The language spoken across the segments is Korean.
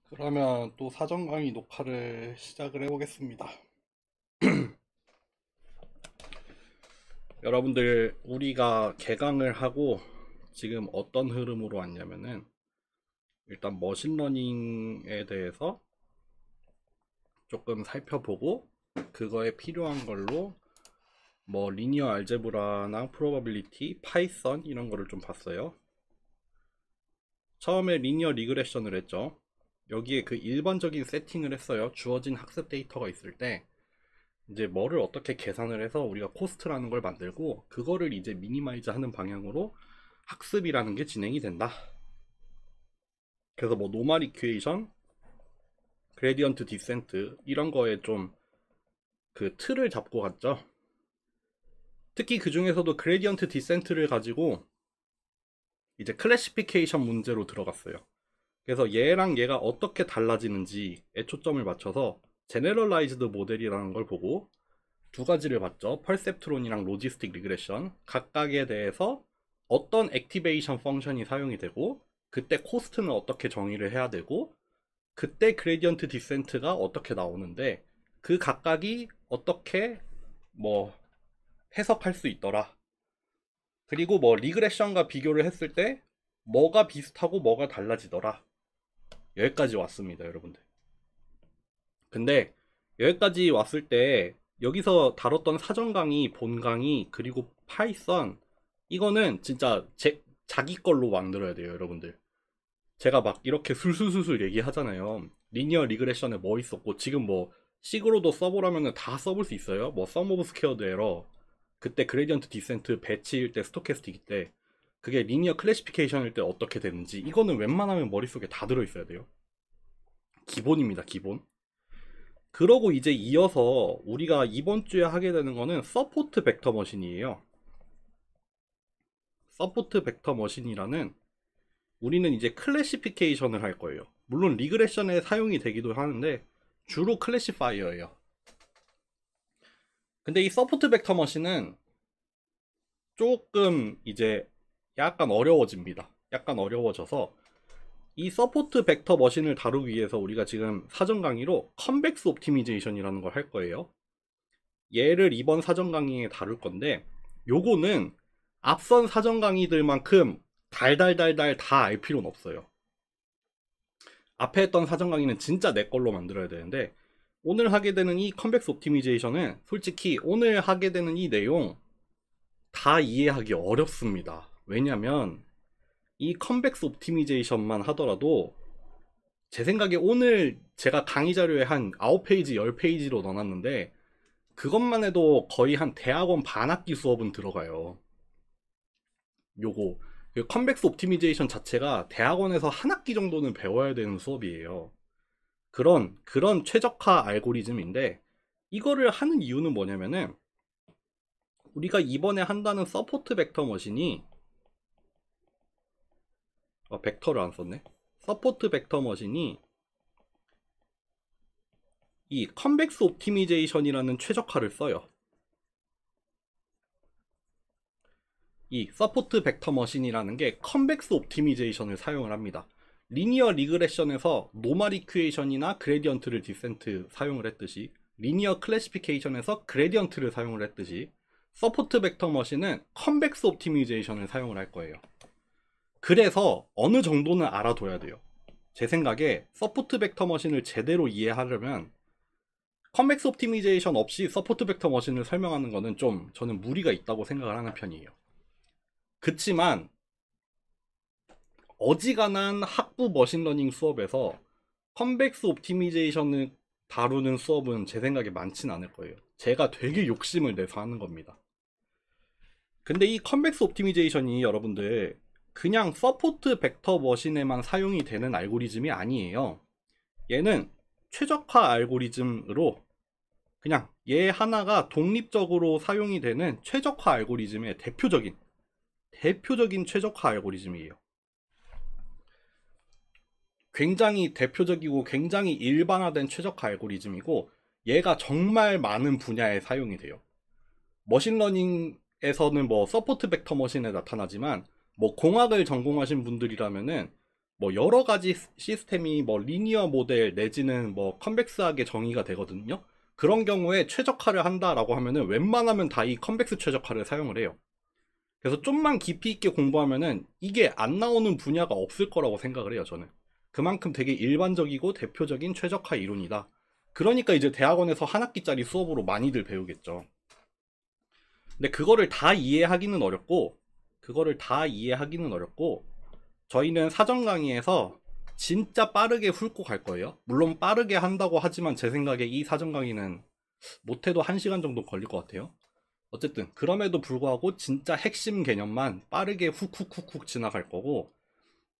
그러면 또 사전 강의 녹화를 시작을 해보겠습니다. 여러분들, 우리가 개강을 하고 지금 어떤 흐름으로 왔냐면은, 일단 머신러닝에 대해서 조금 살펴보고, 그거에 필요한 걸로 뭐 리니어 알제브라나 프로바빌리티, 파이썬 이런 거를 좀 봤어요. 처음에 리니어 리그레션을 했죠. 여기에 그 일반적인 세팅을 했어요. 주어진 학습 데이터가 있을 때 이제 뭐를 어떻게 계산을 해서 우리가 코스트라는 걸 만들고, 그거를 이제 미니마이즈 하는 방향으로 학습이라는 게 진행이 된다. 그래서 뭐 노멀 이퀘이션, 그레디언트 디센트 이런 거에 좀 그 틀을 잡고 갔죠. 특히 그 중에서도 그레디언트 디센트를 가지고 이제 클래시피케이션 문제로 들어갔어요. 그래서 얘랑 얘가 어떻게 달라지는지에 초점을 맞춰서 제네럴라이즈드 모델이라는 걸 보고 두 가지를 봤죠. 퍼셉트론이랑 로지스틱 리그레션, 각각에 대해서 어떤 액티베이션 펑션이 사용이 되고, 그때 코스트는 어떻게 정의를 해야 되고, 그때 그레디언트 디센트가 어떻게 나오는데, 그 각각이 어떻게 뭐 해석할 수 있더라. 그리고 뭐 리그레션과 비교를 했을 때 뭐가 비슷하고 뭐가 달라지더라. 여기까지 왔습니다, 여러분들. 근데 여기까지 왔을 때 여기서 다뤘던 사전 강의, 본 강의, 그리고 파이썬, 이거는 진짜 자기 걸로 만들어야 돼요, 여러분들. 제가 막 이렇게 술술술술 얘기하잖아요. 리니어 리그레션에 뭐 있었고, 지금 뭐 식으로도 써보라면 다 써볼 수 있어요. 뭐 썸 오브 스퀘어드 에러, 그때 그레디언트 디센트 배치일 때, 스토캐스틱일 때, 그게 리니어 클래시피케이션일 때 어떻게 되는지, 이거는 웬만하면 머릿속에 다 들어있어야 돼요. 기본입니다, 기본. 그러고 이제 이어서 우리가 이번 주에 하게 되는 거는 서포트 벡터 머신이에요. 서포트 벡터 머신이라는, 우리는 이제 클래시피케이션을 할 거예요. 물론 리그레션에 사용이 되기도 하는데 주로 클래시파이어예요. 근데 이 서포트 벡터 머신은 조금 이제 약간 어려워집니다. 약간 어려워져서, 이 서포트 벡터 머신을 다루기 위해서 우리가 지금 사전 강의로 컨벡스 옵티미제이션이라는 걸 할 거예요. 얘를 이번 사전 강의에 다룰 건데, 요거는 앞선 사전 강의들만큼 달달달달 다 알 필요는 없어요. 앞에 했던 사전 강의는 진짜 내 걸로 만들어야 되는데, 오늘 하게 되는 이 컨벡스 옵티미제이션은 솔직히 오늘 하게 되는 이 내용 다 이해하기 어렵습니다. 왜냐면 이 컨벡스 옵티미제이션만 하더라도, 제 생각에 오늘 제가 강의 자료에 한 9페이지, 10페이지로 넣어놨는데, 그것만 해도 거의 한 대학원 반학기 수업은 들어가요. 요거 컨벡스 옵티미제이션 자체가 대학원에서 한 학기 정도는 배워야 되는 수업이에요. 그런 최적화 알고리즘인데, 이거를 하는 이유는 뭐냐면은, 우리가 이번에 한다는 서포트 벡터 머신이, 벡터를 안 썼네. 서포트 벡터 머신이 이 컨벡스 옵티미제이션이라는 최적화를 써요. 이 서포트 벡터 머신이라는 게 컨벡스 옵티미제이션을 사용을 합니다. 리니어 리그레션에서 노멀 이퀘이션이나 그레디언트를 디센트 사용을 했듯이, 리니어 클래시피케이션에서 그레디언트를 사용을 했듯이, 서포트 벡터 머신은 컨벡스 옵티미제이션을 사용을 할 거예요. 그래서 어느 정도는 알아둬야 돼요. 제 생각에 서포트 벡터 머신을 제대로 이해하려면 컨벡스 옵티미제이션 없이 서포트 벡터 머신을 설명하는 거는 좀 저는 무리가 있다고 생각을 하는 편이에요. 그치만 어지간한 학부 머신러닝 수업에서 컨벡스 옵티미제이션을 다루는 수업은 제 생각에 많진 않을 거예요. 제가 되게 욕심을 내서 하는 겁니다. 근데 이 컨벡스 옵티미제이션이 여러분들 그냥 서포트 벡터 머신에만 사용이 되는 알고리즘이 아니에요. 얘는 최적화 알고리즘으로, 그냥 얘 하나가 독립적으로 사용이 되는 최적화 알고리즘의 대표적인 최적화 알고리즘이에요. 굉장히 대표적이고 굉장히 일반화된 최적화 알고리즘이고, 얘가 정말 많은 분야에 사용이 돼요. 머신러닝에서는 뭐 서포트 벡터 머신에 나타나지만, 뭐 공학을 전공하신 분들이라면은 뭐 여러 가지 시스템이 뭐 리니어 모델 내지는 뭐 컨벡스하게 정의가 되거든요. 그런 경우에 최적화를 한다라고 하면은 웬만하면 다 이 컨벡스 최적화를 사용을 해요. 그래서 좀만 깊이 있게 공부하면은 이게 안 나오는 분야가 없을 거라고 생각을 해요, 저는. 그만큼 되게 일반적이고 대표적인 최적화 이론이다. 그러니까 이제 대학원에서 한 학기짜리 수업으로 많이들 배우겠죠. 근데 그거를 다 이해하기는 어렵고, 저희는 사전 강의에서 진짜 빠르게 훑고 갈 거예요. 물론 빠르게 한다고 하지만 제 생각에 이 사전 강의는 못해도 1시간 정도 걸릴 것 같아요. 어쨌든 그럼에도 불구하고 진짜 핵심 개념만 빠르게 훅훅훅훅 지나갈 거고,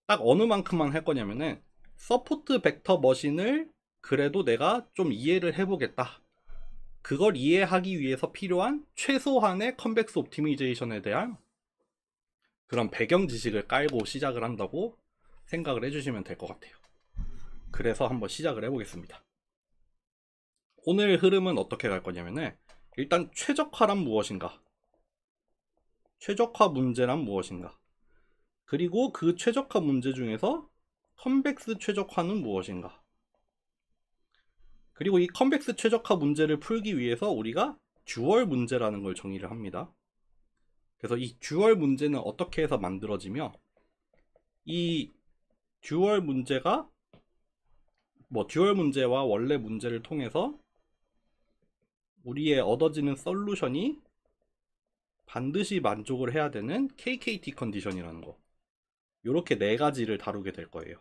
딱 어느 만큼만 할 거냐면은 서포트 벡터 머신을 그래도 내가 좀 이해를 해보겠다. 그걸 이해하기 위해서 필요한 최소한의 컨벡스 옵티미제이션에 대한 그런 배경 지식을 깔고 시작을 한다고 생각을 해주시면 될 것 같아요. 그래서 한번 시작을 해보겠습니다. 오늘 흐름은 어떻게 갈 거냐면은 일단 최적화란 무엇인가, 최적화 문제란 무엇인가, 그리고 그 최적화 문제 중에서 컨벡스 최적화는 무엇인가, 그리고 이 컨벡스 최적화 문제를 풀기 위해서 우리가 듀얼 문제라는 걸 정의를 합니다. 그래서 이 듀얼 문제는 어떻게 해서 만들어지며, 이 듀얼 문제가 듀얼 문제와 원래 문제를 통해서 우리의 얻어지는 솔루션이 반드시 만족을 해야 되는 KKT 컨디션이라는 거, 요렇게 네 가지를 다루게 될 거예요.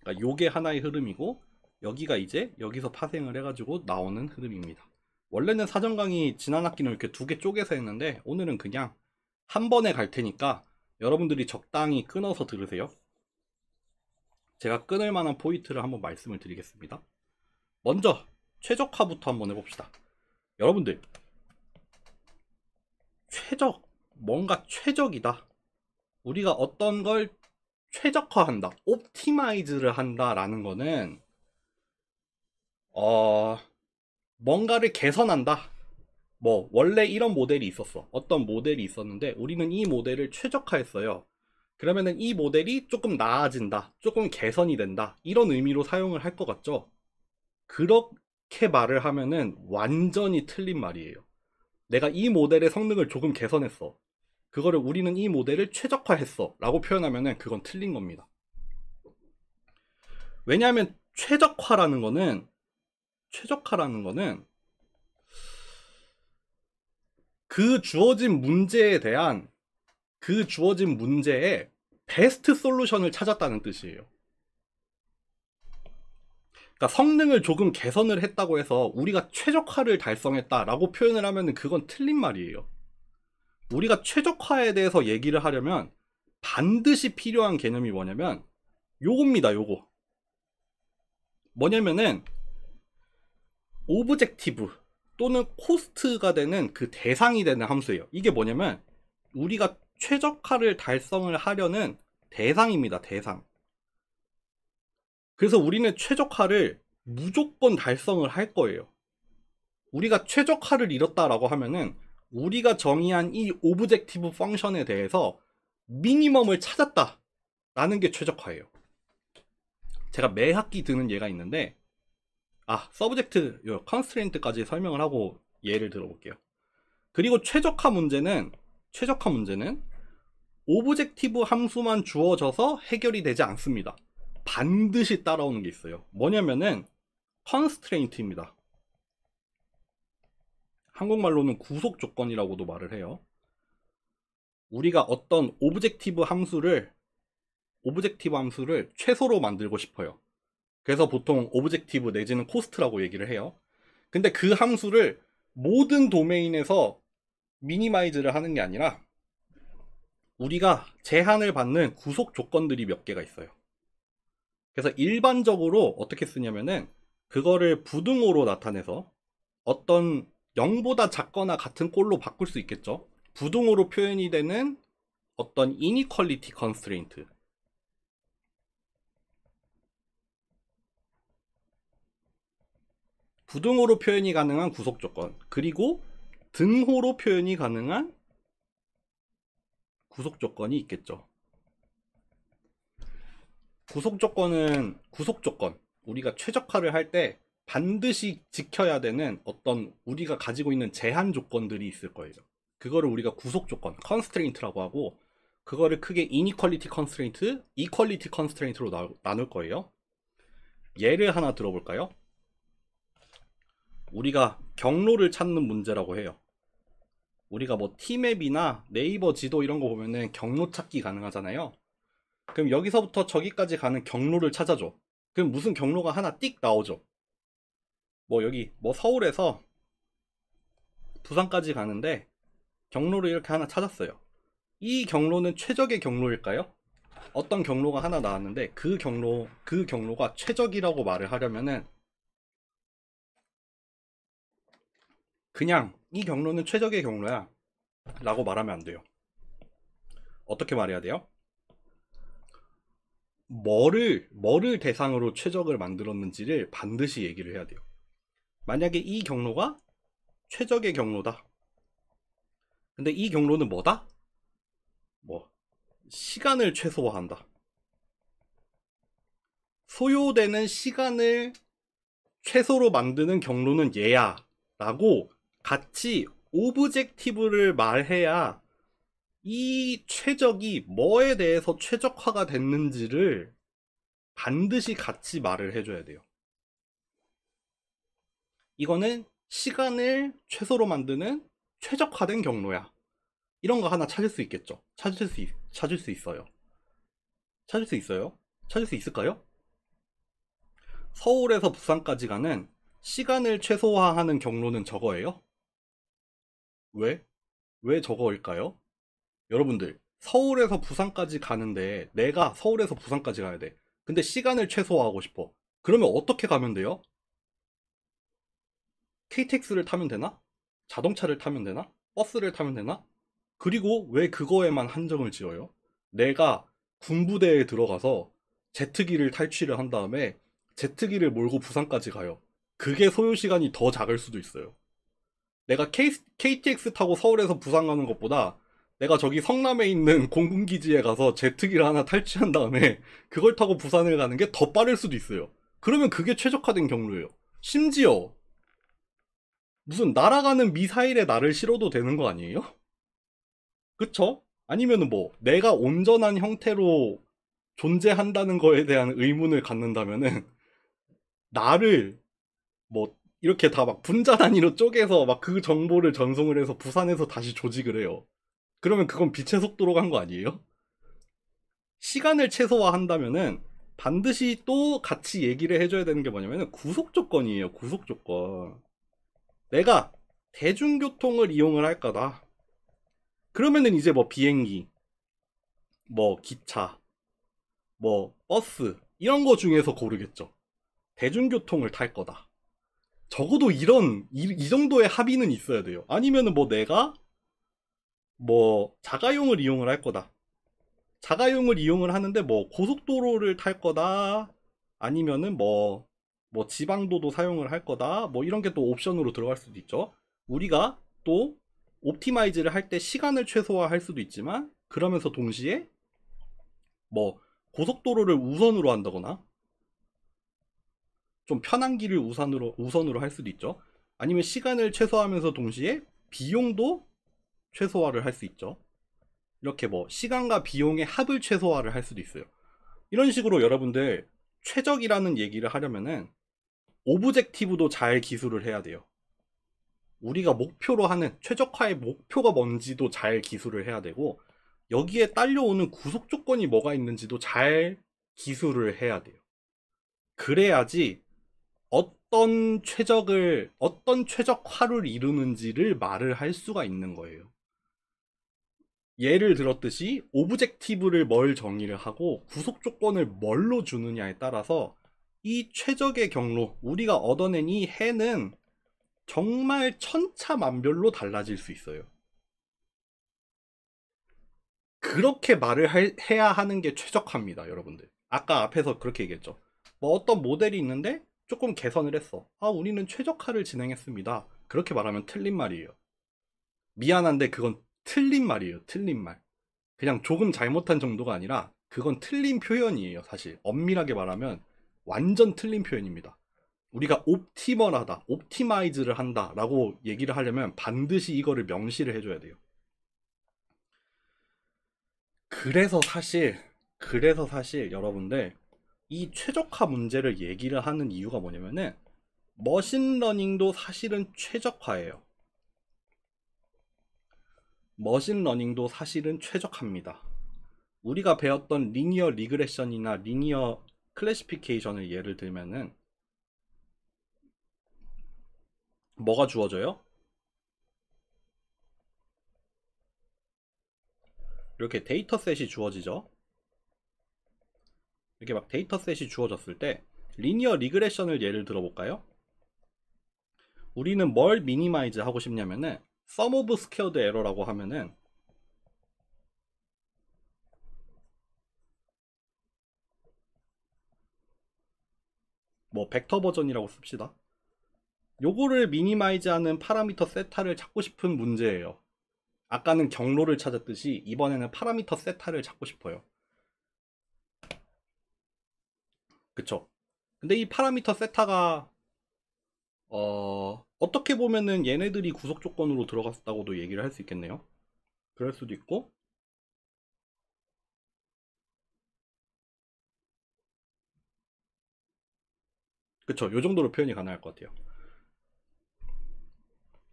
그러니까 요게 하나의 흐름이고, 여기가 이제 여기서 파생을 해가지고 나오는 흐름입니다. 원래는 사전 강의 지난 학기는 이렇게 두 개 쪼개서 했는데 오늘은 그냥 한 번에 갈 테니까 여러분들이 적당히 끊어서 들으세요. 제가 끊을 만한 포인트를 한번 말씀을 드리겠습니다. 먼저 최적화부터 한번 해봅시다. 여러분들, 뭔가 최적이다, 우리가 어떤 걸 최적화한다, 옵티마이즈를 한다라는 거는 뭔가를 개선한다. 원래 이런 모델이 있었어. 어떤 모델이 있었는데 우리는 이 모델을 최적화했어요. 그러면은 이 모델이 조금 나아진다, 조금 개선이 된다, 이런 의미로 사용을 할 것 같죠? 그렇게 말을 하면은 완전히 틀린 말이에요. 내가 이 모델의 성능을 조금 개선했어, 그거를 우리는 이 모델을 최적화했어 라고 표현하면은 그건 틀린 겁니다. 왜냐하면 최적화라는 거는 그 주어진 문제에 대한, 그 주어진 문제에 베스트 솔루션을 찾았다는 뜻이에요. 그러니까 성능을 조금 개선을 했다고 해서 우리가 최적화를 달성했다라고 표현을 하면 그건 틀린 말이에요. 우리가 최적화에 대해서 얘기를 하려면 반드시 필요한 개념이 뭐냐면 요겁니다. 요거 뭐냐면은 오브젝티브 또는 코스트가 되는 그 대상이 되는 함수예요. 이게 뭐냐면 우리가 최적화를 달성을 하려는 대상입니다. 대상. 그래서 우리는 최적화를 무조건 달성을 할 거예요. 우리가 최적화를 이뤘다라고 하면은 우리가 정의한 이 오브젝티브 펑션에 대해서 미니멈을 찾았다 라는 게 최적화예요. 제가 매 학기 드는 예가 있는데, 서브젝트 컨스트레인트까지 설명을 하고 예를 들어볼게요. 그리고 최적화 문제는 오브젝티브 함수만 주어져서 해결이 되지 않습니다. 반드시 따라오는 게 있어요. 뭐냐면은 컨스트레인트입니다. 한국말로는 구속 조건이라고도 말을 해요. 우리가 어떤 오브젝티브 함수를 최소로 만들고 싶어요. 그래서 보통 오브젝티브 내지는 코스트라고 얘기를 해요. 근데 그 함수를 모든 도메인에서 미니마이즈를 하는 게 아니라 우리가 제한을 받는 구속 조건들이 몇 개가 있어요. 그래서 일반적으로 어떻게 쓰냐면은 그거를 부등호로 나타내서 어떤 0보다 작거나 같은 꼴로 바꿀 수 있겠죠. 부등호로 표현이 되는 어떤 이니퀄리티 컨스트레인트, 부등호로 표현이 가능한 구속 조건, 그리고 등호로 표현이 가능한 구속 조건이 있겠죠. 구속 조건. 우리가 최적화를 할 때 반드시 지켜야 되는 어떤 우리가 가지고 있는 제한 조건들이 있을 거예요. 그거를 우리가 구속 조건, 컨스트레인트라고 하고, 그거를 크게 이니퀄리티 컨스트레인트, 이퀄리티 컨스트레인트로 나눌 거예요. 예를 하나 들어볼까요? 우리가 경로를 찾는 문제라고 해요. 우리가 뭐 티맵이나 네이버 지도 이런 거 보면은 경로 찾기 가능하잖아요. 그럼 여기서부터 저기까지 가는 경로를 찾아줘. 그럼 무슨 경로가 하나 띡 나오죠. 뭐 여기 뭐 서울에서 부산까지 가는데 경로를 이렇게 하나 찾았어요. 이 경로는 최적의 경로일까요? 어떤 경로가 하나 나왔는데 그 경로가 최적이라고 말을 하려면은 그냥 이 경로는 최적의 경로야 라고 말하면 안 돼요. 어떻게 말해야 돼요? 뭐를 대상으로 최적을 만들었는지를 반드시 얘기를 해야 돼요. 만약에 이 경로가 최적의 경로다. 근데 이 경로는 뭐다? 뭐 시간을 최소화한다. 소요되는 시간을 최소로 만드는 경로는 얘야 라고 같이 오브젝티브를 말해야 이 최적이 뭐에 대해서 최적화가 됐는지를 반드시 같이 말을 해줘야 돼요. 이거는 시간을 최소로 만드는 최적화된 경로야. 이런 거 하나 찾을 수 있겠죠? 찾을 수 있어요. 찾을 수 있어요? 찾을 수 있을까요? 서울에서 부산까지 가는 시간을 최소화하는 경로는 저거예요? 왜? 왜 저거일까요? 여러분들, 서울에서 부산까지 가는데 내가 서울에서 부산까지 가야 돼. 근데 시간을 최소화하고 싶어. 그러면 어떻게 가면 돼요? KTX를 타면 되나? 자동차를 타면 되나? 버스를 타면 되나? 그리고 왜 그거에만 한정을 지어요? 내가 군부대에 들어가서 제트기를 탈취를 한 다음에 제트기를 몰고 부산까지 가요. 그게 소요시간이 더 작을 수도 있어요. 내가 KTX 타고 서울에서 부산 가는 것보다 내가 저기 성남에 있는 공군기지에 가서 제트기를 하나 탈취한 다음에 그걸 타고 부산을 가는 게 더 빠를 수도 있어요. 그러면 그게 최적화된 경로예요. 심지어 무슨 날아가는 미사일에 나를 실어도 되는 거 아니에요? 그쵸? 아니면은 뭐 내가 온전한 형태로 존재한다는 거에 대한 의문을 갖는다면은 나를 뭐 이렇게 다 막 분자 단위로 쪼개서 막 그 정보를 전송을 해서 부산에서 다시 조직을 해요. 그러면 그건 빛의 속도로 간 거 아니에요? 시간을 최소화한다면은 반드시 또 같이 얘기를 해줘야 되는 게 뭐냐면은 구속 조건이에요. 구속 조건. 내가 대중교통을 이용을 할 거다. 그러면은 이제 뭐 비행기, 뭐 기차, 뭐 버스 이런 거 중에서 고르겠죠. 대중교통을 탈 거다. 적어도 이 정도의 합의는 있어야 돼요. 아니면은 뭐 내가 뭐 자가용을 이용을 할 거다. 자가용을 이용을 하는데 뭐 고속도로를 탈 거다. 아니면은 뭐 지방도도 사용을 할 거다. 뭐 이런 게 또 옵션으로 들어갈 수도 있죠. 우리가 또 옵티마이즈를 할 때 시간을 최소화할 수도 있지만 그러면서 동시에 뭐 고속도로를 우선으로 한다거나 좀 편한 길을 우선으로 할 수도 있죠. 아니면 시간을 최소화하면서 동시에 비용도 최소화를 할 수 있죠. 이렇게 뭐 시간과 비용의 합을 최소화를 할 수도 있어요. 이런 식으로 여러분들 최적이라는 얘기를 하려면은 오브젝티브도 잘 기술을 해야 돼요. 우리가 목표로 하는 최적화의 목표가 뭔지도 잘 기술을 해야 되고 여기에 딸려오는 구속 조건이 뭐가 있는지도 잘 기술을 해야 돼요. 그래야지 어떤 최적화를 이루는지를 말을 할 수가 있는 거예요. 예를 들었듯이 오브젝티브를 뭘 정의를 하고 구속 조건을 뭘로 주느냐에 따라서 이 최적의 경로, 우리가 얻어낸 이 해는 정말 천차만별로 달라질 수 있어요. 그렇게 해야 하는 게 최적화입니다, 여러분들. 아까 앞에서 그렇게 얘기했죠. 뭐 어떤 모델이 있는데 조금 개선을 했어. 아, 우리는 최적화를 진행했습니다. 그렇게 말하면 틀린 말이에요. 미안한데 그건 틀린 말이에요. 틀린 말. 그냥 조금 잘못한 정도가 아니라 그건 틀린 표현이에요. 사실 엄밀하게 말하면 완전 틀린 표현입니다. 우리가 옵티멀하다, 옵티마이즈를 한다 라고 얘기를 하려면 반드시 이거를 명시를 해줘야 돼요. 그래서 사실 여러분들 이 최적화 문제를 얘기를 하는 이유가 뭐냐면은 머신러닝도 사실은 최적화예요. 머신러닝도 사실은 최적화입니다. 우리가 배웠던 리니어 리그레션이나 리니어 클래시피케이션을 예를 들면은 뭐가 주어져요? 이렇게 데이터셋이 주어지죠. 이렇게 막 데이터셋이 주어졌을 때 리니어 리그레션을 예를 들어볼까요? 우리는 뭘 미니마이즈 하고 싶냐면은 sum of squared error라고 하면은 뭐 벡터 버전이라고 씁시다. 요거를 미니마이즈하는 파라미터 세타를 찾고 싶은 문제예요. 아까는 경로를 찾았듯이 이번에는 파라미터 세타를 찾고 싶어요. 그쵸? 근데 이 파라미터 세타가 어떻게 보면은 얘네들이 구속 조건으로 들어갔다고도 얘기를 할 수 있겠네요. 그럴 수도 있고, 그쵸? 요 정도로 표현이 가능할 것 같아요.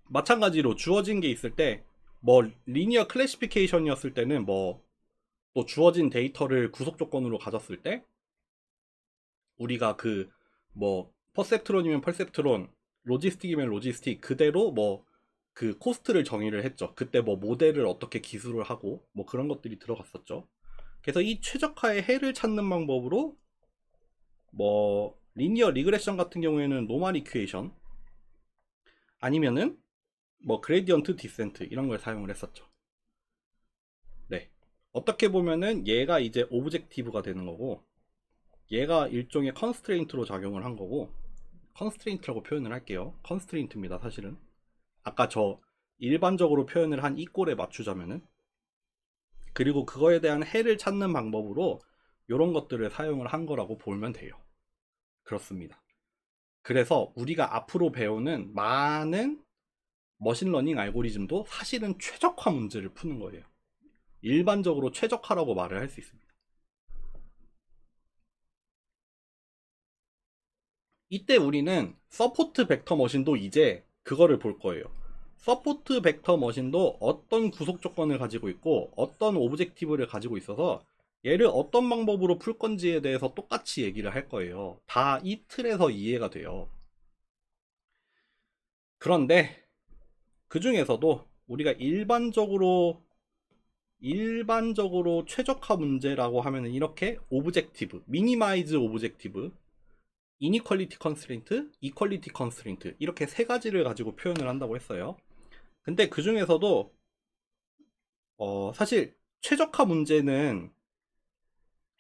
마찬가지로 주어진 게 있을 때, 뭐 리니어 클래시피케이션이었을 때는 뭐 또 주어진 데이터를 구속 조건으로 가졌을 때 우리가 그 뭐 퍼셉트론이면 퍼셉트론, 로지스틱이면 로지스틱 그대로 뭐 그 코스트를 정의를 했죠. 그때 뭐 모델을 어떻게 기술을 하고 뭐 그런 것들이 들어갔었죠. 그래서 이 최적화의 해를 찾는 방법으로 뭐 리니어 리그레션 같은 경우에는 노멀 이퀘이션 아니면은 뭐 그레디언트 디센트 이런 걸 사용을 했었죠. 네. 어떻게 보면은 얘가 이제 오브젝티브가 되는 거고 얘가 일종의 컨스트레인트로 작용을 한 거고 컨스트레인트라고 표현을 할게요. 컨스트레인트입니다, 사실은. 아까 저 일반적으로 표현을 한 이 꼴에 맞추자면은 그리고 그거에 대한 해를 찾는 방법으로 이런 것들을 사용을 한 거라고 보면 돼요. 그렇습니다. 그래서 우리가 앞으로 배우는 많은 머신러닝 알고리즘도 사실은 최적화 문제를 푸는 거예요. 일반적으로 최적화라고 말을 할 수 있습니다. 이때 우리는 서포트 벡터 머신도 이제 그거를 볼 거예요. 서포트 벡터 머신도 어떤 구속 조건을 가지고 있고 어떤 오브젝티브를 가지고 있어서 얘를 어떤 방법으로 풀 건지에 대해서 똑같이 얘기를 할 거예요. 다 이 틀에서 이해가 돼요. 그런데 그 중에서도 우리가 일반적으로 최적화 문제라고 하면은 이렇게 오브젝티브, 미니마이즈 오브젝티브, 이니퀄리티 컨스트레인트, 이퀄리티 컨스트레인트 이렇게 세 가지를 가지고 표현을 한다고 했어요. 근데 그 중에서도 사실 최적화 문제는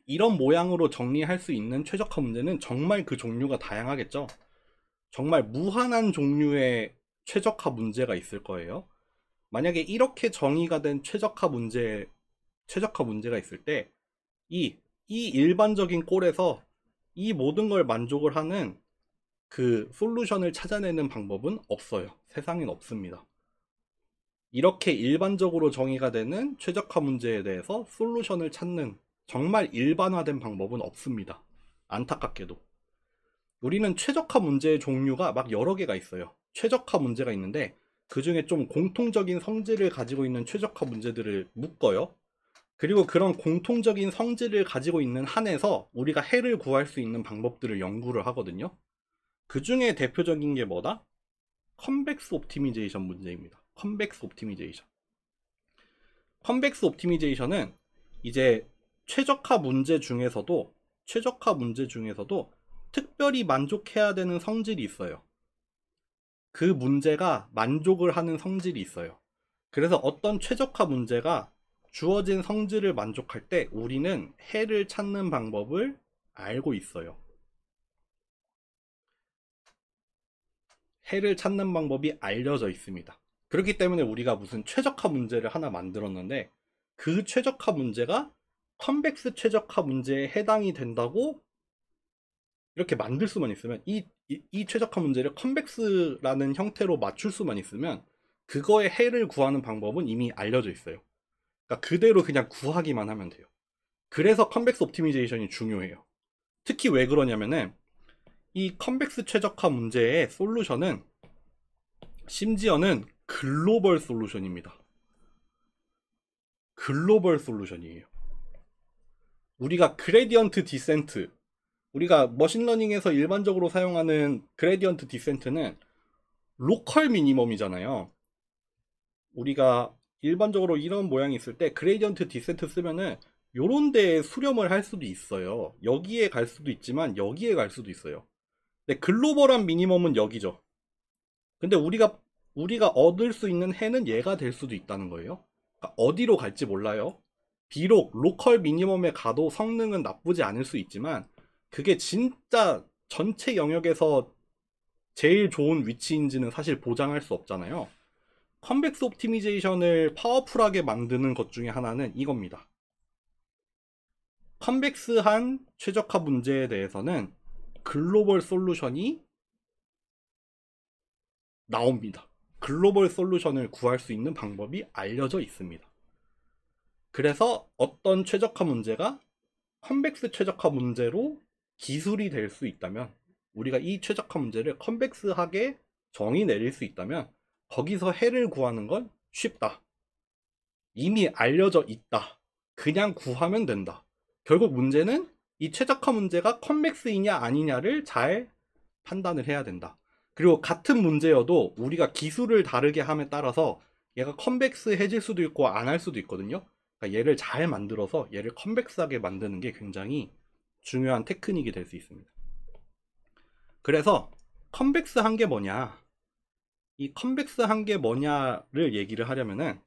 이런 모양으로 정리할 수 있는 최적화 문제는 정말 그 종류가 다양하겠죠. 정말 무한한 종류의 최적화 문제가 있을 거예요. 만약에 이렇게 정의가 된 최적화 문제가 있을 때, 이 일반적인 꼴에서 이 모든 걸 만족을 하는 그 솔루션을 찾아내는 방법은 없어요. 세상엔 없습니다. 이렇게 일반적으로 정의가 되는 최적화 문제에 대해서 솔루션을 찾는 정말 일반화된 방법은 없습니다. 안타깝게도. 우리는 최적화 문제의 종류가 막 여러 개가 있어요. 최적화 문제가 있는데 그 중에 좀 공통적인 성질을 가지고 있는 최적화 문제들을 묶어요. 그리고 그런 공통적인 성질을 가지고 있는 한에서 우리가 해를 구할 수 있는 방법들을 연구를 하거든요. 그 중에 대표적인 게 뭐다? 컨벡스 옵티미제이션 문제입니다. 컨벡스 옵티미제이션. 컨벡스 옵티미제이션은 이제 최적화 문제 중에서도 특별히 만족해야 되는 성질이 있어요. 그 문제가 만족을 하는 성질이 있어요. 그래서 어떤 최적화 문제가 주어진 성질을 만족할 때 우리는 해를 찾는 방법을 알고 있어요. 해를 찾는 방법이 알려져 있습니다. 그렇기 때문에 우리가 무슨 최적화 문제를 하나 만들었는데 그 최적화 문제가 컨벡스 최적화 문제에 해당이 된다고 이렇게 만들 수만 있으면 이 최적화 문제를 컨벡스라는 형태로 맞출 수만 있으면 그거의 해를 구하는 방법은 이미 알려져 있어요. 그러니까 그대로 그냥 구하기만 하면 돼요. 그래서 컨벡스 옵티미제이션이 중요해요. 특히 왜 그러냐면은 이 컨벡스 최적화 문제의 솔루션은 심지어는 글로벌 솔루션입니다. 글로벌 솔루션이에요. 우리가 그레디언트 디센트, 우리가 머신러닝에서 일반적으로 사용하는 그레디언트 디센트는 로컬 미니멈이잖아요. 우리가 일반적으로 이런 모양이 있을 때 그레디언트 디센트 쓰면은 요런 데에 수렴을 할 수도 있어요. 여기에 갈 수도 있지만 여기에 갈 수도 있어요. 근데 글로벌한 미니멈은 여기죠. 근데 우리가 얻을 수 있는 해는 얘가 될 수도 있다는 거예요. 그러니까 어디로 갈지 몰라요. 비록 로컬 미니멈에 가도 성능은 나쁘지 않을 수 있지만 그게 진짜 전체 영역에서 제일 좋은 위치인지는 사실 보장할 수 없잖아요. 컨벡스 옵티미제이션을 파워풀하게 만드는 것 중에 하나는 이겁니다. 컨벡스한 최적화 문제에 대해서는 글로벌 솔루션이 나옵니다. 글로벌 솔루션을 구할 수 있는 방법이 알려져 있습니다. 그래서 어떤 최적화 문제가 컨벡스 최적화 문제로 기술이 될 수 있다면, 우리가 이 최적화 문제를 컨벡스하게 정의 내릴 수 있다면 거기서 해를 구하는 건 쉽다. 이미 알려져 있다. 그냥 구하면 된다. 결국 문제는 이 최적화 문제가 컨벡스이냐 아니냐를 잘 판단을 해야 된다. 그리고 같은 문제여도 우리가 기술을 다르게 함에 따라서 얘가 컨벡스해질 수도 있고 안 할 수도 있거든요. 그러니까 얘를 잘 만들어서 얘를 컨벡스하게 만드는 게 굉장히 중요한 테크닉이 될 수 있습니다. 그래서 컨벡스한 게 뭐냐, 이 컨벡스한 게 뭐냐를 얘기를 하려면은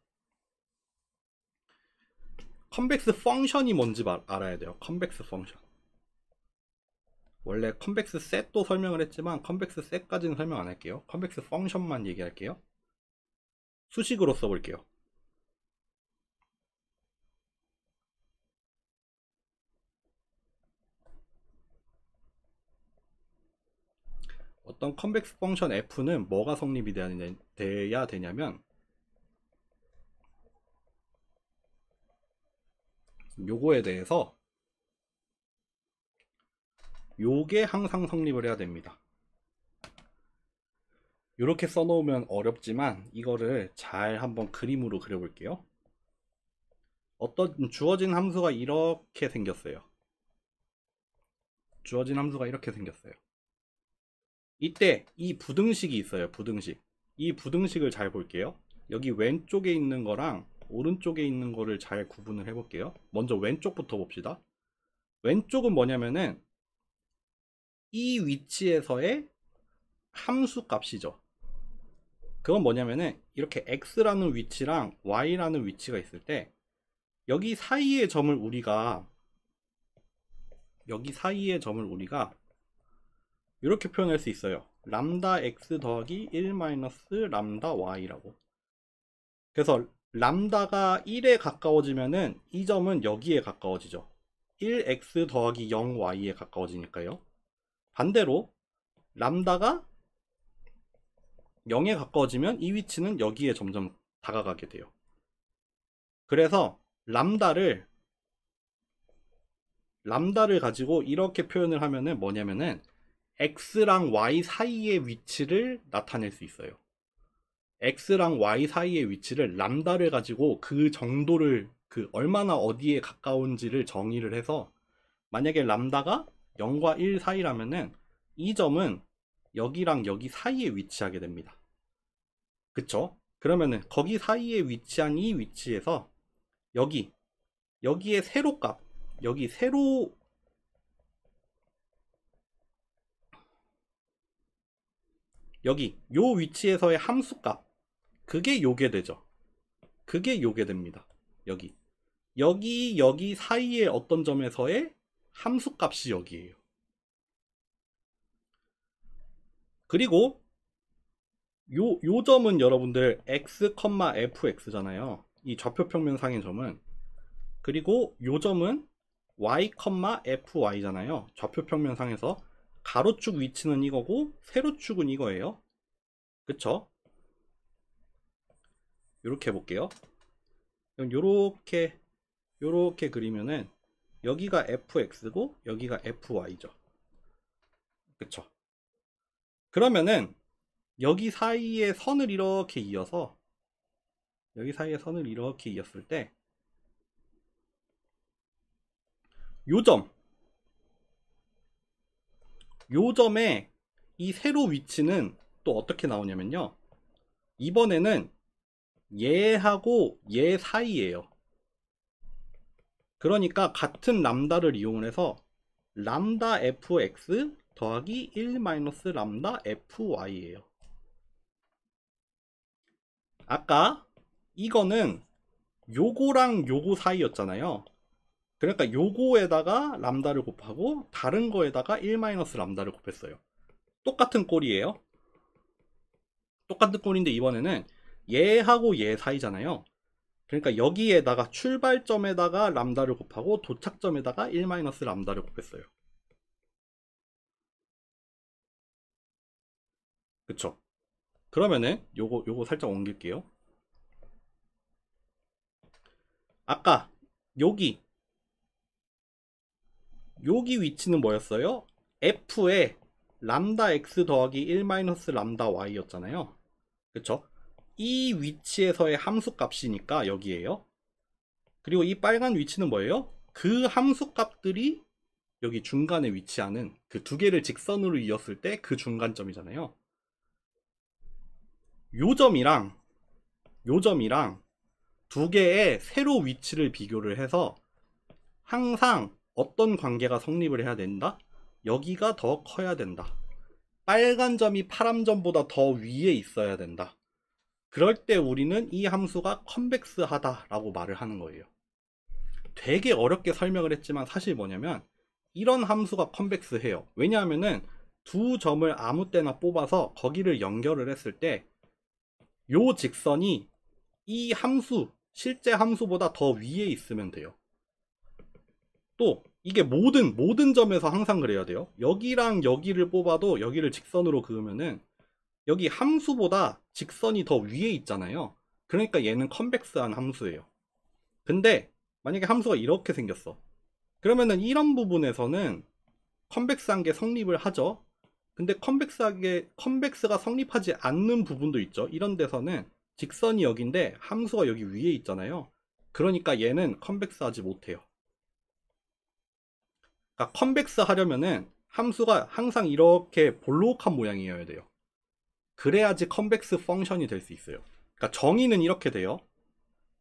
컨벡스 펑션이 뭔지 알아야 돼요. 컨벡스 펑션. 원래 컨벡스 셋도 설명을 했지만 컨벡스 셋까지는 설명 안 할게요. 컨벡스 펑션만 얘기할게요. 수식으로 써볼게요. 어떤 컨벡스 펑션 f는 뭐가 성립이 돼야 되냐면 요거에 대해서 요게 항상 성립을 해야 됩니다. 이렇게 써놓으면 어렵지만 이거를 잘 한번 그림으로 그려볼게요. 어떤 주어진 함수가 이렇게 생겼어요. 주어진 함수가 이렇게 생겼어요. 이때 이 부등식이 있어요. 부등식. 이 부등식을 잘 볼게요. 여기 왼쪽에 있는 거랑 오른쪽에 있는 거를 잘 구분을 해볼게요. 먼저 왼쪽부터 봅시다. 왼쪽은 뭐냐면은 이 위치에서의 함수 값이죠. 그건 뭐냐면은 이렇게 x라는 위치랑 y라는 위치가 있을 때 여기 사이의 점을 우리가 이렇게 표현할 수 있어요. 람다 x 더하기 1 마이너스 람다 y라고. 그래서 람다가 1에 가까워지면은 이 점은 여기에 가까워지죠. 1x 더하기 0y에 가까워지니까요. 반대로 람다가 0에 가까워지면 이 위치는 여기에 점점 다가가게 돼요. 그래서 람다를 가지고 이렇게 표현을 하면은 뭐냐면은 x랑 y 사이의 위치를 나타낼 수 있어요. x랑 y 사이의 위치를 람다를 가지고 그 정도를 얼마나 어디에 가까운지를 정의를 해서 만약에 람다가 0과 1 사이라면은 이 점은 여기랑 여기 사이에 위치하게 됩니다. 그쵸? 그러면은 거기 사이에 위치한 이 위치에서 여기에 세로값, 여기 여기 요 위치에서의 함수값, 그게 요게 되죠. 그게 요게 됩니다. 여기 사이에 어떤 점에서의 함수값이 여기에요. 그리고 요 점은 여러분들 x, fx잖아요. 이 좌표평면상의 점은 그리고 요 점은 y, fy잖아요. 좌표 평면상에서 가로축 위치는 이거고 세로축은 이거예요. 그쵸? 이렇게 해볼게요. 그럼 요렇게 그리면은 여기가 fx고 여기가 fy죠. 그쵸? 그러면은 여기 사이에 선을 이렇게 이어서 여기 사이에 선을 이렇게 이었을 때 요점 요점의 이 세로 위치는 또 어떻게 나오냐면요. 이번에는 얘하고 얘 사이에요. 그러니까 같은 람다를 이용해서 람다 fx 더하기 1 마이너스 람다 fy예요. 아까 이거는 요거랑 요거 사이였잖아요. 그러니까 요거에다가 람다를 곱하고 다른 거에다가 1 마이너스 람다를 곱했어요. 똑같은 꼴이에요. 똑같은 꼴인데 이번에는 얘하고 얘 사이잖아요. 그러니까 여기에다가 출발점에다가 람다를 곱하고 도착점에다가 1 마이너스 람다를 곱했어요. 그쵸? 그러면은 요거 살짝 옮길게요. 아까 여기 위치는 뭐였어요? f에 람다 x 더하기 1 마이너스 람다 y였잖아요. 그쵸? 이 위치에서의 함수 값이니까 여기에요. 그리고 이 빨간 위치는 뭐예요? 그 함수 값들이 여기 중간에 위치하는 그 두 개를 직선으로 이었을 때 그 중간점이잖아요. 요점이랑 두 개의 세로 위치를 비교를 해서 항상 어떤 관계가 성립을 해야 된다? 여기가 더 커야 된다. 빨간 점이 파란 점보다 더 위에 있어야 된다. 그럴 때 우리는 이 함수가 컨벡스하다 라고 말을 하는 거예요. 되게 어렵게 설명을 했지만 사실 뭐냐면 이런 함수가 컨벡스해요. 왜냐하면은 두 점을 아무 때나 뽑아서 거기를 연결을 했을 때 요 직선이 이 함수, 실제 함수보다 더 위에 있으면 돼요. 또 이게 모든 점에서 항상 그래야 돼요. 여기랑 여기를 뽑아도 여기를 직선으로 그으면은 여기 함수보다 직선이 더 위에 있잖아요. 그러니까 얘는 컨벡스한 함수예요. 근데 만약에 함수가 이렇게 생겼어. 그러면은 이런 부분에서는 컨벡스한 게 성립을 하죠. 근데 컨벡스가 성립하지 않는 부분도 있죠. 이런 데서는 직선이 여기인데 함수가 여기 위에 있잖아요. 그러니까 얘는 컨벡스하지 못해요. 그러니까 컨벡스 하려면은 함수가 항상 이렇게 볼록한 모양이어야 돼요. 그래야지 컨벡스 펑션이 될 수 있어요. 그러니까 정의는 이렇게 돼요.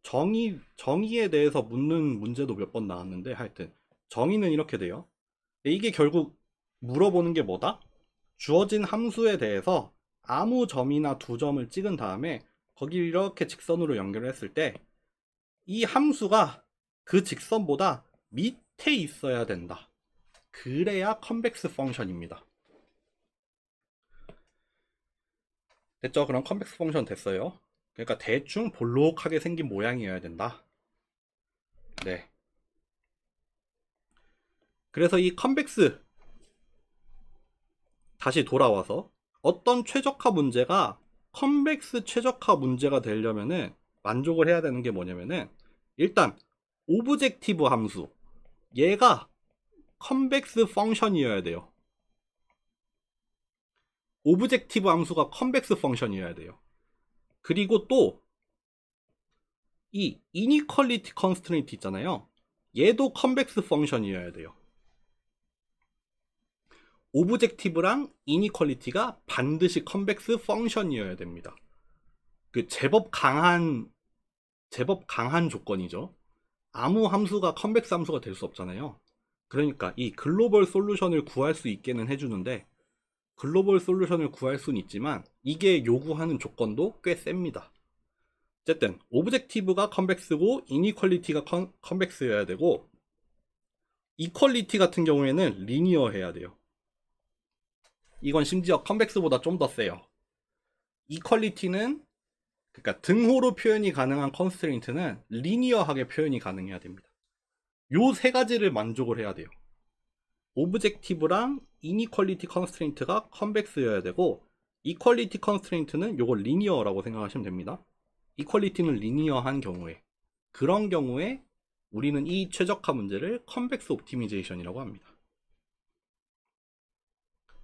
정의에 대해서 묻는 문제도 몇 번 나왔는데 하여튼 정의는 이렇게 돼요. 이게 결국 물어보는 게 뭐다? 주어진 함수에 대해서 아무 점이나 두 점을 찍은 다음에 거기를 이렇게 직선으로 연결했을 때 이 함수가 그 직선보다 밑에 있어야 된다. 그래야 컨벡스 펑션입니다. 됐죠? 그럼 컨벡스 펑션 됐어요. 그러니까 대충 볼록하게 생긴 모양이어야 된다. 네. 그래서 이 컨벡스 다시 돌아와서 어떤 최적화 문제가 컨벡스 최적화 문제가 되려면은 만족을 해야 되는 게 뭐냐면은 일단 오브젝티브 함수 얘가 컨벡스 펑션이어야 돼요. 오브젝티브 함수가 컨벡스 펑션이어야 돼요. 그리고 또 이 이니퀄리티 컨스트레인트 있잖아요. 얘도 컨벡스 펑션이어야 돼요. 오브젝티브랑 이니퀄리티가 반드시 컨벡스 펑션이어야 됩니다. 그 제법 강한 조건이죠. 아무 함수가 컨벡스 함수가 될 수 없잖아요. 그러니까 이 글로벌 솔루션을 구할 수 있게는 해주는데 글로벌 솔루션을 구할 수는 있지만 이게 요구하는 조건도 꽤 셉니다. 어쨌든 오브젝티브가 컨벡스고 이니퀄리티가 컨벡스여야 되고 이퀄리티 같은 경우에는 리니어 해야 돼요. 이건 심지어 컨벡스보다 좀 더 세요. 이퀄리티는 그러니까 등호로 표현이 가능한 컨스트레인트는 리니어하게 표현이 가능해야 됩니다. 요 세 가지를 만족을 해야 돼요. 오브젝티브랑 이니퀄리티 컨스트레인트가 컨벡스여야 되고, 이퀄리티 컨스트레인트는 요거 리니어라고 생각하시면 됩니다. 이퀄리티는 리니어한 경우에, 그런 경우에 우리는 이 최적화 문제를 컨벡스 옵티미제이션이라고 합니다.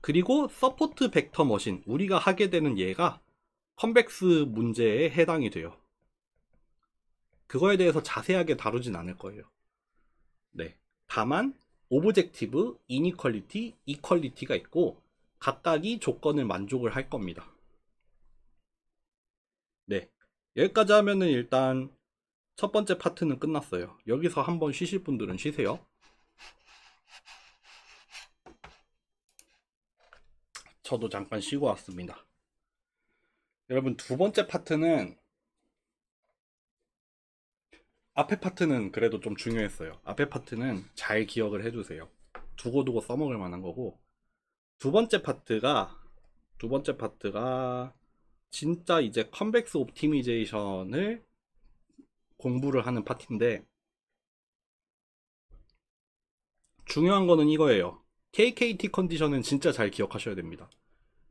그리고 서포트 벡터 머신, 우리가 하게 되는 얘가 컨벡스 문제에 해당이 돼요. 그거에 대해서 자세하게 다루진 않을 거예요. 네. 다만 오브젝티브, 이니퀄리티, 이퀄리티가 있고 각각이 조건을 만족을 할 겁니다. 네. 여기까지 하면은 일단 첫 번째 파트는 끝났어요. 여기서 한번 쉬실 분들은 쉬세요. 저도 잠깐 쉬고 왔습니다. 여러분, 두 번째 파트는, 앞에 파트는 그래도 좀 중요했어요. 앞에 파트는 잘 기억을 해두세요. 두고두고 써먹을 만한 거고, 두 번째 파트가 진짜 이제 컨벡스 옵티미제이션을 공부를 하는 파트인데, 중요한 거는 이거예요. KKT 컨디션은 진짜 잘 기억하셔야 됩니다.